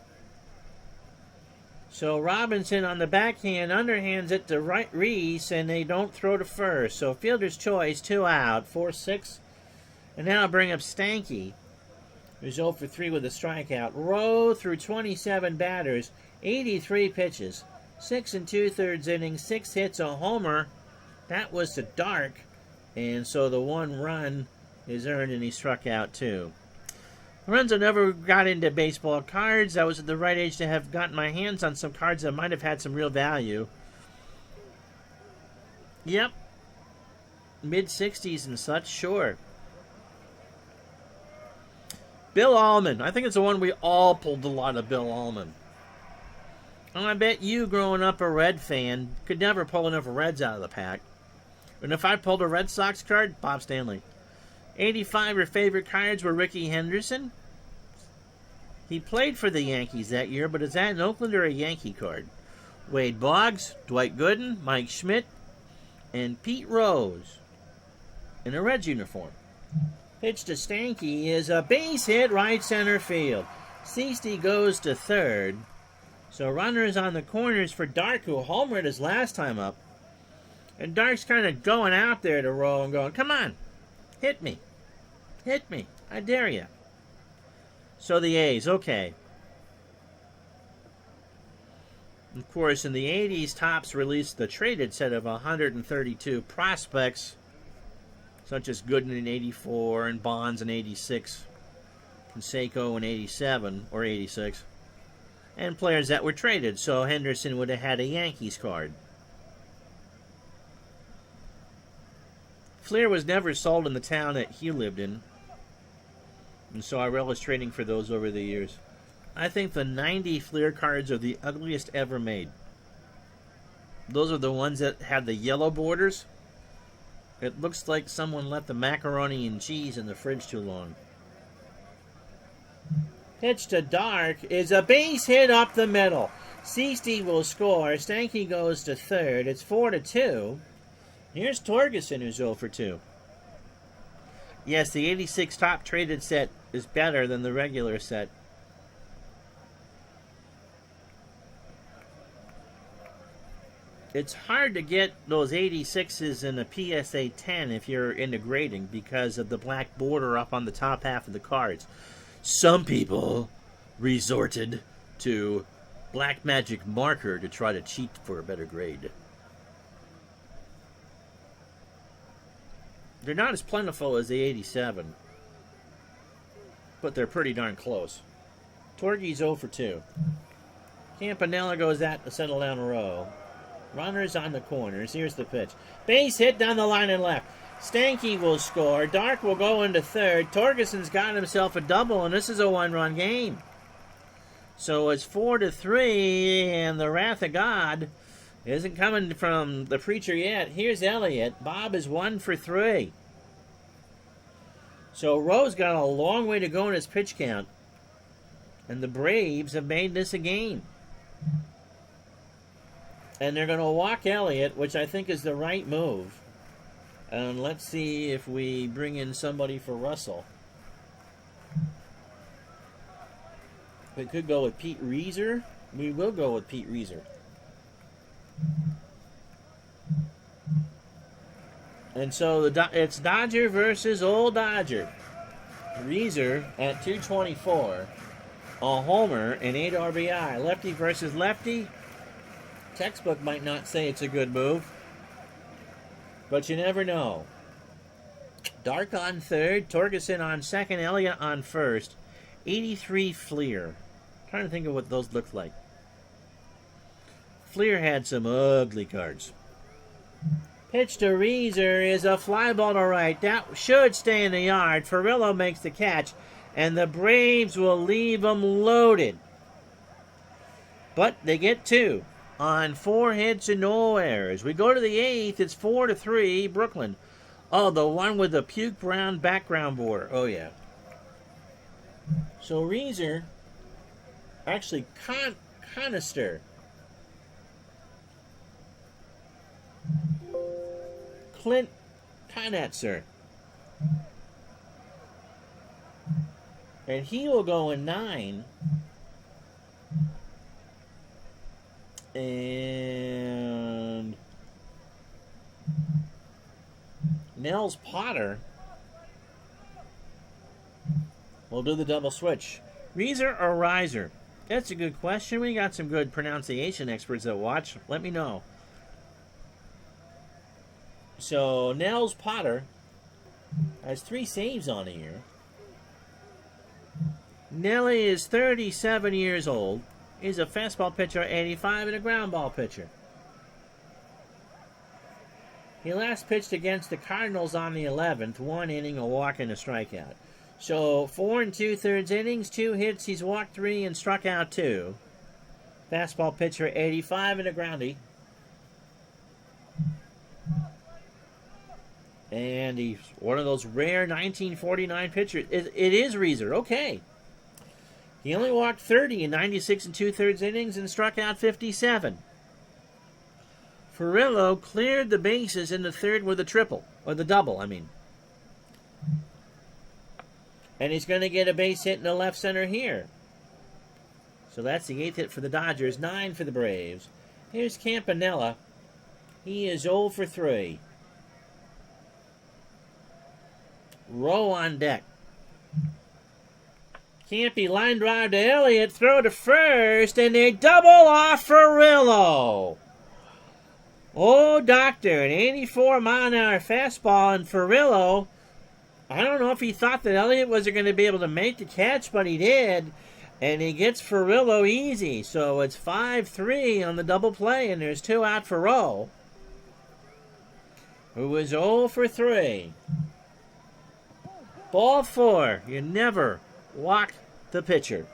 So Robinson on the backhand underhands it to Reese, and they don't throw to first. So fielder's choice, 2 out, 4-6. And now I'll bring up Stanky, who's 0 for 3 with a strikeout. Rowe through 27 batters, 83 pitches, 6 2/3 innings, 6 hits, a homer. That was to Dark, and so the 1 run is earned, and he struck out 2. Lorenzo never got into baseball cards. I was at the right age to have gotten my hands on some cards that might have had some real value. Yep. Mid-60s and such, sure. Bill Allman. I think it's the one we all pulled a lot of Bill Allman. And I bet you, growing up a Red fan, could never pull enough Reds out of the pack. And if I pulled a Red Sox card, Bob Stanley. 85, your favorite cards were Ricky Henderson. He played for the Yankees that year, but is that an Oakland or a Yankee card? Wade Boggs, Dwight Gooden, Mike Schmidt, and Pete Rose in a Reds uniform. Pitch to Stanky is a base hit right center field. Sisti goes to third. So runners on the corners for Dark, who homered his last time up. And Dark's kind of going out there to Rowe and going, come on. Hit me. Hit me. I dare you. So the A's, okay. Of course, in the 80s, Topps released the traded set of 132 prospects, such as Gooden in 84 and Bonds in 86, Canseco in 87 or 86, and players that were traded. So Henderson would have had a Yankees card. Fleer was never sold in the town that he lived in. And so I relish trading for those over the years. I think the 90 Fleer cards are the ugliest ever made. Those are the ones that have the yellow borders. It looks like someone left the macaroni and cheese in the fridge too long. Pitch to Dark is a base hit up the middle. Steve will score. Stanky goes to third. It's 4-2. Here's Torgerson, who's 0 for 2. Yes, the 86 top traded set is better than the regular set. It's hard to get those 86s in a PSA 10 if you're into grading because of the black border up on the top half of the cards. Some people resorted to black magic marker to try to cheat for a better grade. They're not as plentiful as the 87, but they're pretty darn close. Torgie's 0 for 2. Campanella goes at the settle down row. Runners on the corners. Here's the pitch. Base hit down the line and left. Stanky will score. Dark will go into third. Torgerson's got himself a double, and this is a one-run game. So it's 4-3, and the wrath of God isn't coming from the preacher yet. Here's Elliott. Bob is 1 for 3. So Rowe's got a long way to go in his pitch count, and the Braves have made this a game. And they're going to walk Elliott, which I think is the right move. And let's see if we bring in somebody for Russell. We could go with Pete Reeser. We will go with Pete Reeser. And so it's Dodger versus old Dodger. Reeser at 224. A homer and 8 RBI. Lefty versus lefty. Textbook might not say it's a good move, but you never know. Dark on third, Torgerson on second, Elliott on first. 83 Fleer. Trying to think of what those looked like. Fleer had some ugly cards. Pitch to Reeser is a fly ball to right. That should stay in the yard. Ferrillo makes the catch, and the Braves will leave them loaded. But they get 2. On 4 hits and no errors. We go to the 8th. It's 4-3, Brooklyn. Oh, the one with the puke brown background border. Oh, yeah. So Reeser, actually Conister. Clint Conetzer. And he will go in 9. And Nels Potter will do the double switch. Reeser or Riser? That's a good question. We got some good pronunciation experts that watch. Let me know. So Nels Potter has 3 saves on the year. Nelly is 37 years old. He's a fastball pitcher, 85, and a ground ball pitcher. He last pitched against the Cardinals on the 11th, 1 inning, a walk, and a strikeout. So 4 2/3 innings, 2 hits. He's walked 3 and struck out 2. Fastball pitcher, 85, and a groundy. And he's one of those rare 1949 pitchers. It is Reeser. Okay. He only walked 30 in 96 2/3 innings and struck out 57. Ferrillo cleared the bases in the third with a triple, or the double, I mean. And he's going to get a base hit in the left center here. So that's the 8th hit for the Dodgers, 9 for the Braves. Here's Campanella. He is 0 for 3. Rowe on deck. Campy line drive to Elliott, throw to first, and they double off Ferrillo. Oh, doctor, an 84-mile-an-hour fastball, and Ferrillo, I don't know if he thought that Elliott wasn't going to be able to make the catch, but he did, and he gets Ferrillo easy. So it's 5-3 on the double play, and there's 2 out for Rowe, who was 0 for 3. Ball 4. You never walk the pitcher.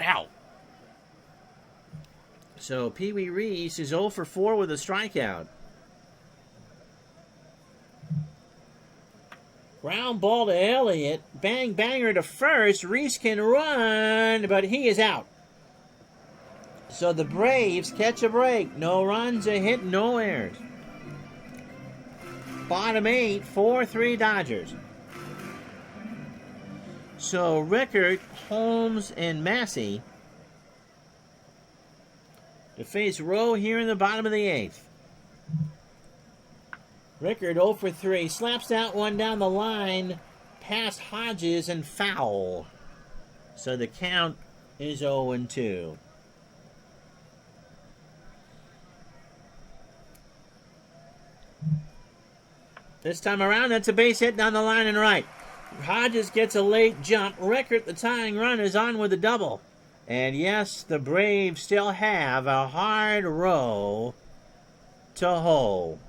Ow. So Pee Wee Reese is 0 for 4 with a strikeout. Ground ball to Elliott. Bang banger to first. Reese can run, but he is out. So the Braves catch a break. No runs, a hit, no errors. Bottom 8, 4-3 Dodgers. So Rickard, Holmes, and Massey to face Rowe here in the bottom of the 8th. Rickard 0 for 3. Slaps that one down the line past Hodges and foul. So the count is 0-2. This time around, that's a base hit down the line and right. Hodges gets a late jump. Rickard, the tying run, is on with a double. And yes, the Braves still have a hard row to hoe.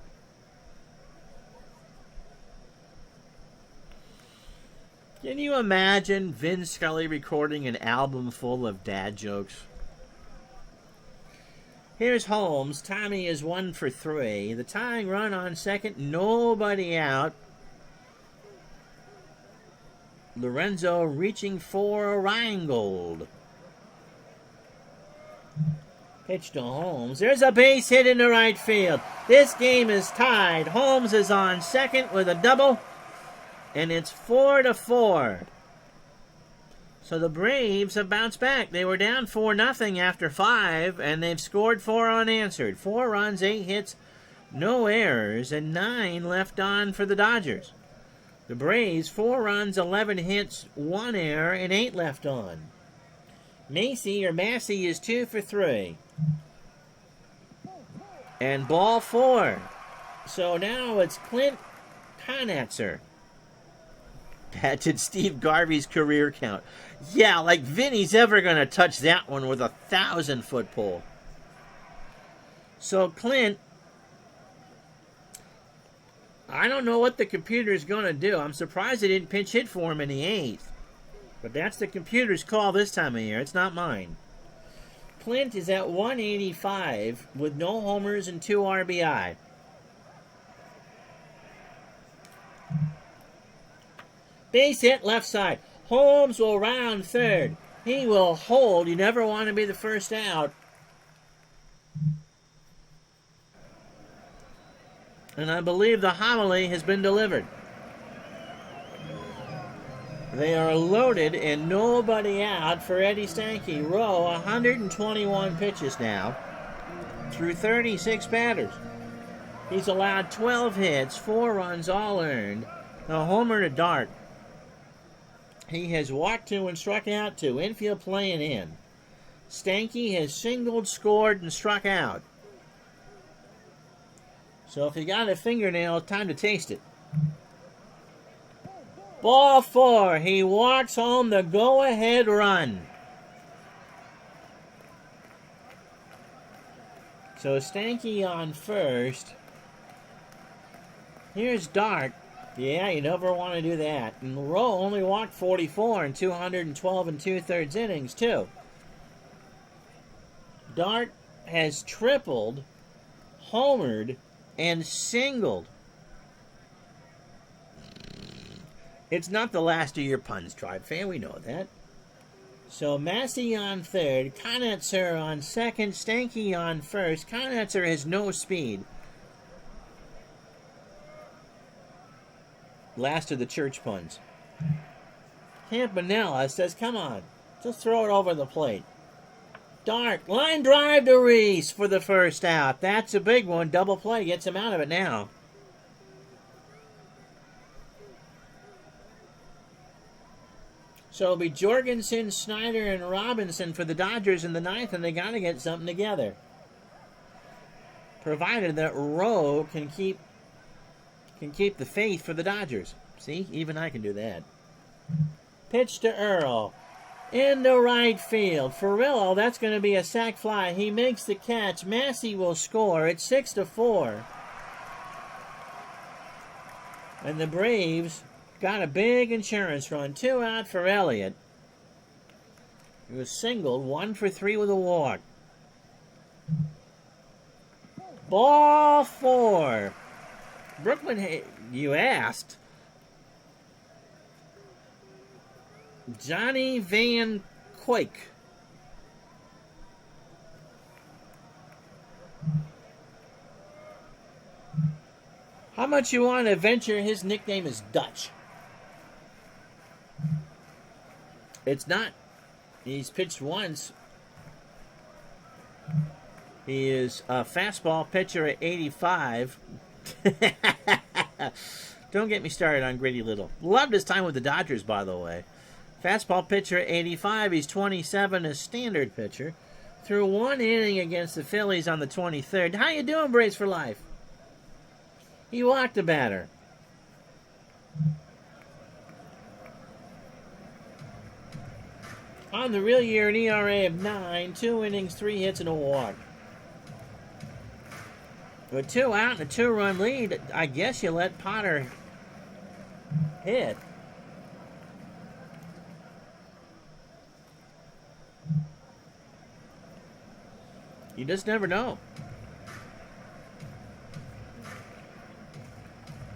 Can you imagine Vin Scully recording an album full of dad jokes? Here's Holmes. Tommy is 1 for 3. The tying run on second. Nobody out. Lorenzo reaching for a Rheingold. Pitch to Holmes. There's a base hit into right field. This game is tied. Holmes is on second with a double. And it's 4-4. So the Braves have bounced back. They were down 4-0 after 5, and they've scored 4 unanswered. 4 runs, 8 hits, no errors, and 9 left on for the Dodgers. The Braves, 4 runs, 11 hits, 1 error, and 8 left on. Massey is 2 for 3. And ball 4. So now it's Clint Conatzer. That did Steve Garvey's career count. Yeah, like Vinny's ever going to touch that one with a 1,000-foot pole. So Clint, I don't know what the computer's going to do. I'm surprised they didn't pinch hit for him in the 8th. But that's the computer's call this time of year. It's not mine. Clint is at 185 with no homers and 2 RBI. Base hit left side. Holmes will round third. He will hold. You never want to be the first out. And I believe the homily has been delivered. They are loaded and nobody out for Eddie Stanky. Rowe, 121 pitches now through 36 batters. He's allowed 12 hits, 4 runs, all earned, a homer and a dart. He has walked 2 and struck out 2. Infield playing in. Stanky has singled, scored, and struck out. So if you got a fingernail, it's time to taste it. Ball 4. He walks home the go-ahead run. So Stanky on first. Here's Dart. Yeah, you never want to do that. And Rowe only walked 44 in 212 and 2/3 innings, too. Dart has tripled, homered, and singled. It's not the last of your puns, Tribe fan. We know that. So Massey on third, Conatzer on second, Stanky on first. Conatzer has no speed. Last of the church puns. Campanella says, come on, just throw it over the plate. Dart, line drive to Reese for the first out. That's a big one. Double play gets him out of it now. So it'll be Jorgensen, Snyder, and Robinson for the Dodgers in the 9th, and they got to get something together. Provided that Rowe can keep the faith for the Dodgers. See, even I can do that. Pitch to Earl. Into right field. Furillo, that's going to be a sac fly. He makes the catch. Massey will score. It's 6-4. And the Braves got a big insurance run. 2 out for Elliott. He was singled, 1 for 3 with a walk. Ball 4. Brooklyn, you asked. Johnny Van Quake. How much you want to venture his nickname is Dutch? It's not. He's pitched once. He is a fastball pitcher at 85. Don't get me started on Gritty Little. Loved his time with the Dodgers, by the way. Fastball pitcher at 85. He's 27 as standard pitcher. Threw 1 inning against the Phillies on the 23rd. How you doing, Braves for Life? He walked a batter. On the real year, an ERA of 9, 2 innings, 3 hits, and a walk. With 2 out and a 2-run lead, I guess you let Potter hit. You just never know.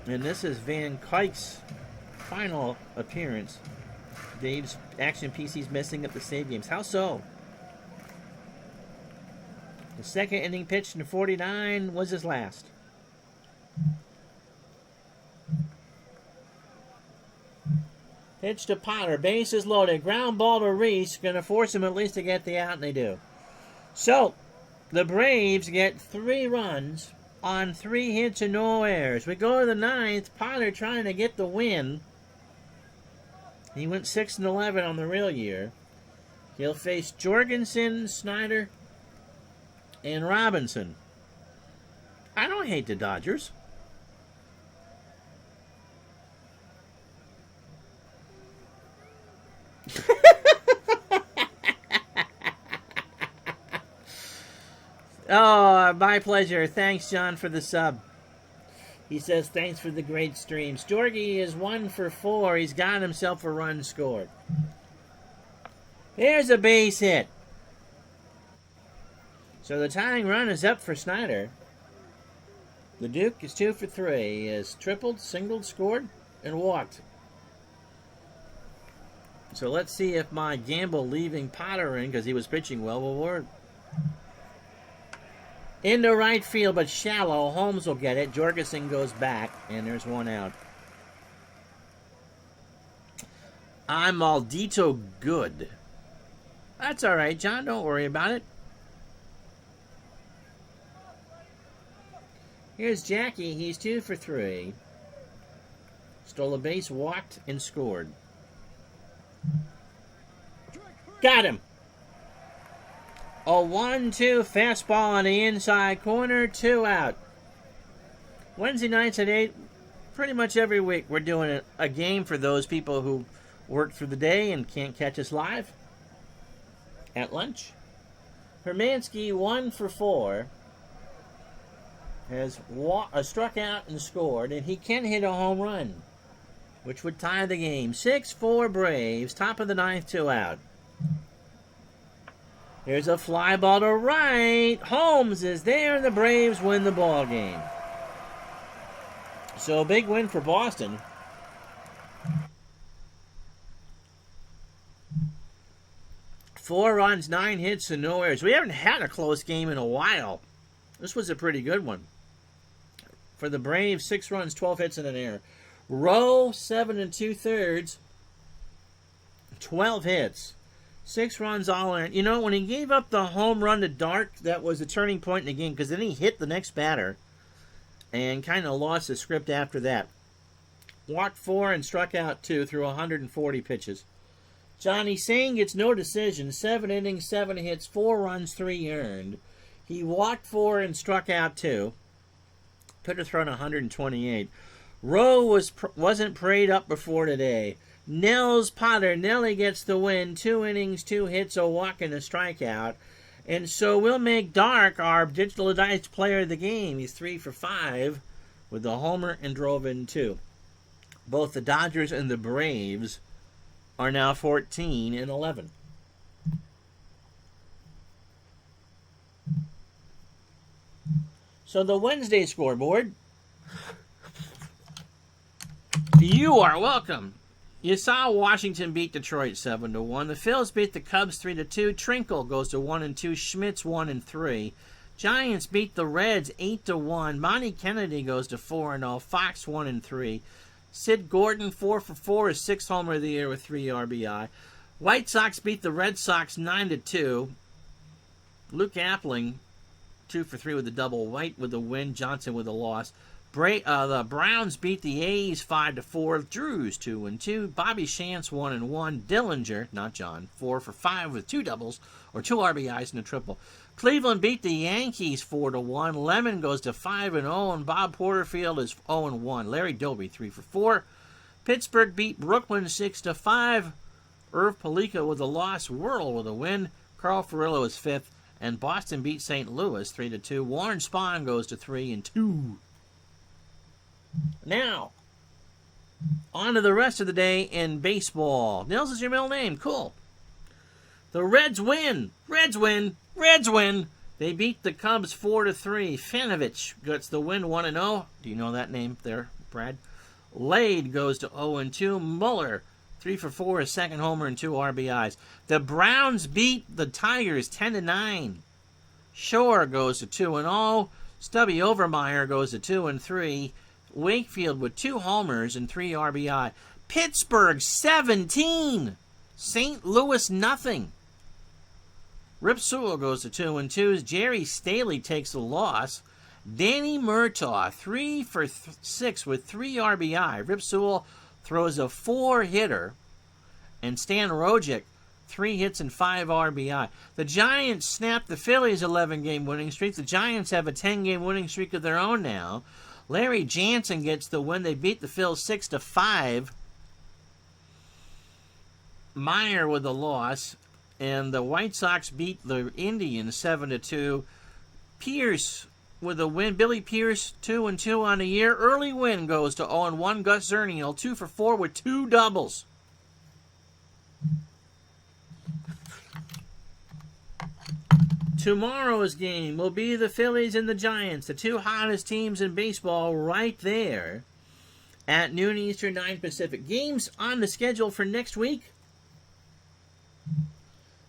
And this is Van Kuyk's final appearance. Dave's action PC's messing up the save games. How so? The second inning pitched in 49 was his last. Pitch to Potter. Bases loaded. Ground ball to Reese. Going to force him at least to get the out, and they do. So, the Braves get 3 runs on 3 hits and no errors. We go to the 9th. Potter trying to get the win. He went 6-11 on the real year. He'll face Jorgensen, Snyder, and Robinson. I don't hate the Dodgers. Oh, my pleasure. Thanks, John, for the sub. He says, thanks for the great streams. Jorgie is 1 for 4. He's got himself a run scored. Here's a base hit. So the tying run is up for Snyder. The Duke is 2 for 3. He has tripled, singled, scored, and walked. So let's see if my gamble leaving Potter in, because he was pitching well, will work. Into right field, but shallow. Holmes will get it. Jorgensen goes back, and there's 1 out. I'm Maldito good. That's all right, John. Don't worry about it. Here's Jackie. He's 2 for 3. Stole a base, walked, and scored. Got him. A 1-2 fastball on the inside corner, 2 out. Wednesday nights at 8, pretty much every week, we're doing a game for those people who work through the day and can't catch us live at lunch. Hermansky, 1 for 4, has struck out and scored, and he can hit a home run, which would tie the game. 6-4 Braves, top of the 9th, 2 out. Here's a fly ball to right. Holmes is there, and the Braves win the ball game. So a big win for Boston. Four runs, 9 hits, and no errors. We haven't had a close game in a while. This was a pretty good one. For the Braves, 6 runs, 12 hits, and an error. Rowe, 7 2/3, 12 hits. 6 runs all in. You know, when he gave up the home run to Dark, that was a turning point in the game, because then he hit the next batter and kind of lost the script after that. Walked 4 and struck out 2 through 140 pitches. Johnny Singh gets no decision. 7 innings, 7 hits, 4 runs, 3 earned. He walked 4 and struck out 2. Could have thrown 128. Rowe wasn't prayed up before today. Nels Potter. Nelly gets the win. 2 innings, 2 hits, a walk, and a strikeout. And so we'll make Dark our digitalized player of the game. He's 3 for 5 with a homer and drove in 2. Both the Dodgers and the Braves are now 14 and 11. So the Wednesday scoreboard. You are welcome. You saw Washington beat Detroit 7-1. The Phils beat the Cubs 3-2. Trinkle goes to 1-2. Schmitz 1-3. Giants beat the Reds 8-1. Monty Kennedy goes to 4-0. Fox 1-3. Sid Gordon 4 for 4, his 6th homer of the year with 3 RBI. White Sox beat the Red Sox 9-2. Luke Appling 2 for 3 with a double. White with a win. Johnson with a loss. The Browns beat the A's 5-4. Drews 2-2. Bobby Shantz 1-1. Dillinger, not John, 4 for 5 with 2 doubles or 2 RBIs and a triple. Cleveland beat the Yankees 4-1. Lemon goes to 5-0, and Bob Porterfield is 0-1. Larry Doby 3 for 4. Pittsburgh beat Brooklyn 6-5. Irv Palika with a loss. Whirl with a win. Carl Furillo is 5th. And Boston beat St. Louis 3-2. Warren Spahn goes to 3-2. Now, on to the rest of the day in baseball. Nils is your middle name. Cool. The Reds win. Reds win. Reds win. They beat the Cubs 4-3. Fanovich gets the win 1-0. Do you know that name there, Brad? Lade goes to 0-2. Muller 3 for 4, his 2nd homer and 2 RBIs. The Browns beat the Tigers 10-9. Shore goes to 2-0. Stubby Overmeyer goes to 2-3. Wakefield with 2 homers and 3 RBI. Pittsburgh 17. St. Louis nothing. Rip Sewell goes to 2-2. Jerry Staley takes the loss. Danny Murtaugh 3 for 6 with 3 RBI. Rip Sewell throws a 4-hitter. And Stan Rojic 3 hits and 5 RBI. The Giants snapped the Phillies' 11-game winning streak. The Giants have a 10-game winning streak of their own now. Larry Jansen gets the win. They beat the Phils 6-5. Meyer with a loss. And the White Sox beat the Indians 7-2. Pierce with a win. Billy Pierce 2-2 on the year. Early win goes to 0-1. Gus Zernial 2 for 4 with 2 doubles. Tomorrow's game will be the Phillies and the Giants, the 2 hottest teams in baseball right there at noon Eastern, 9 Pacific. Games on the schedule for next week.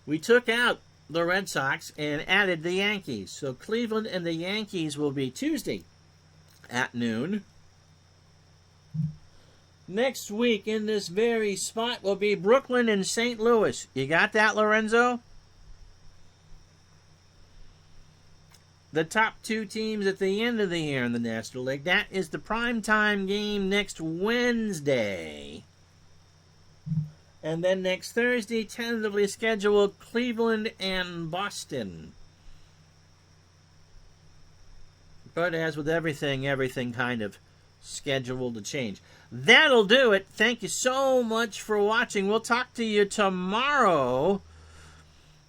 We took out the Red Sox and added the Yankees. So Cleveland and the Yankees will be Tuesday at noon. Next week in this very spot will be Brooklyn and St. Louis. You got that, Lorenzo? The top 2 teams at the end of the year in the National League. That is the primetime game next Wednesday. And then next Thursday, tentatively scheduled Cleveland and Boston. But as with everything kind of scheduled to change. That'll do it. Thank you so much for watching. We'll talk to you tomorrow.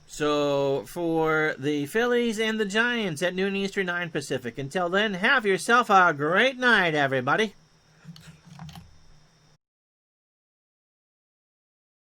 So, for the Phillies and the Giants at noon Eastern, 9 Pacific. Until then, have yourself a great night, everybody.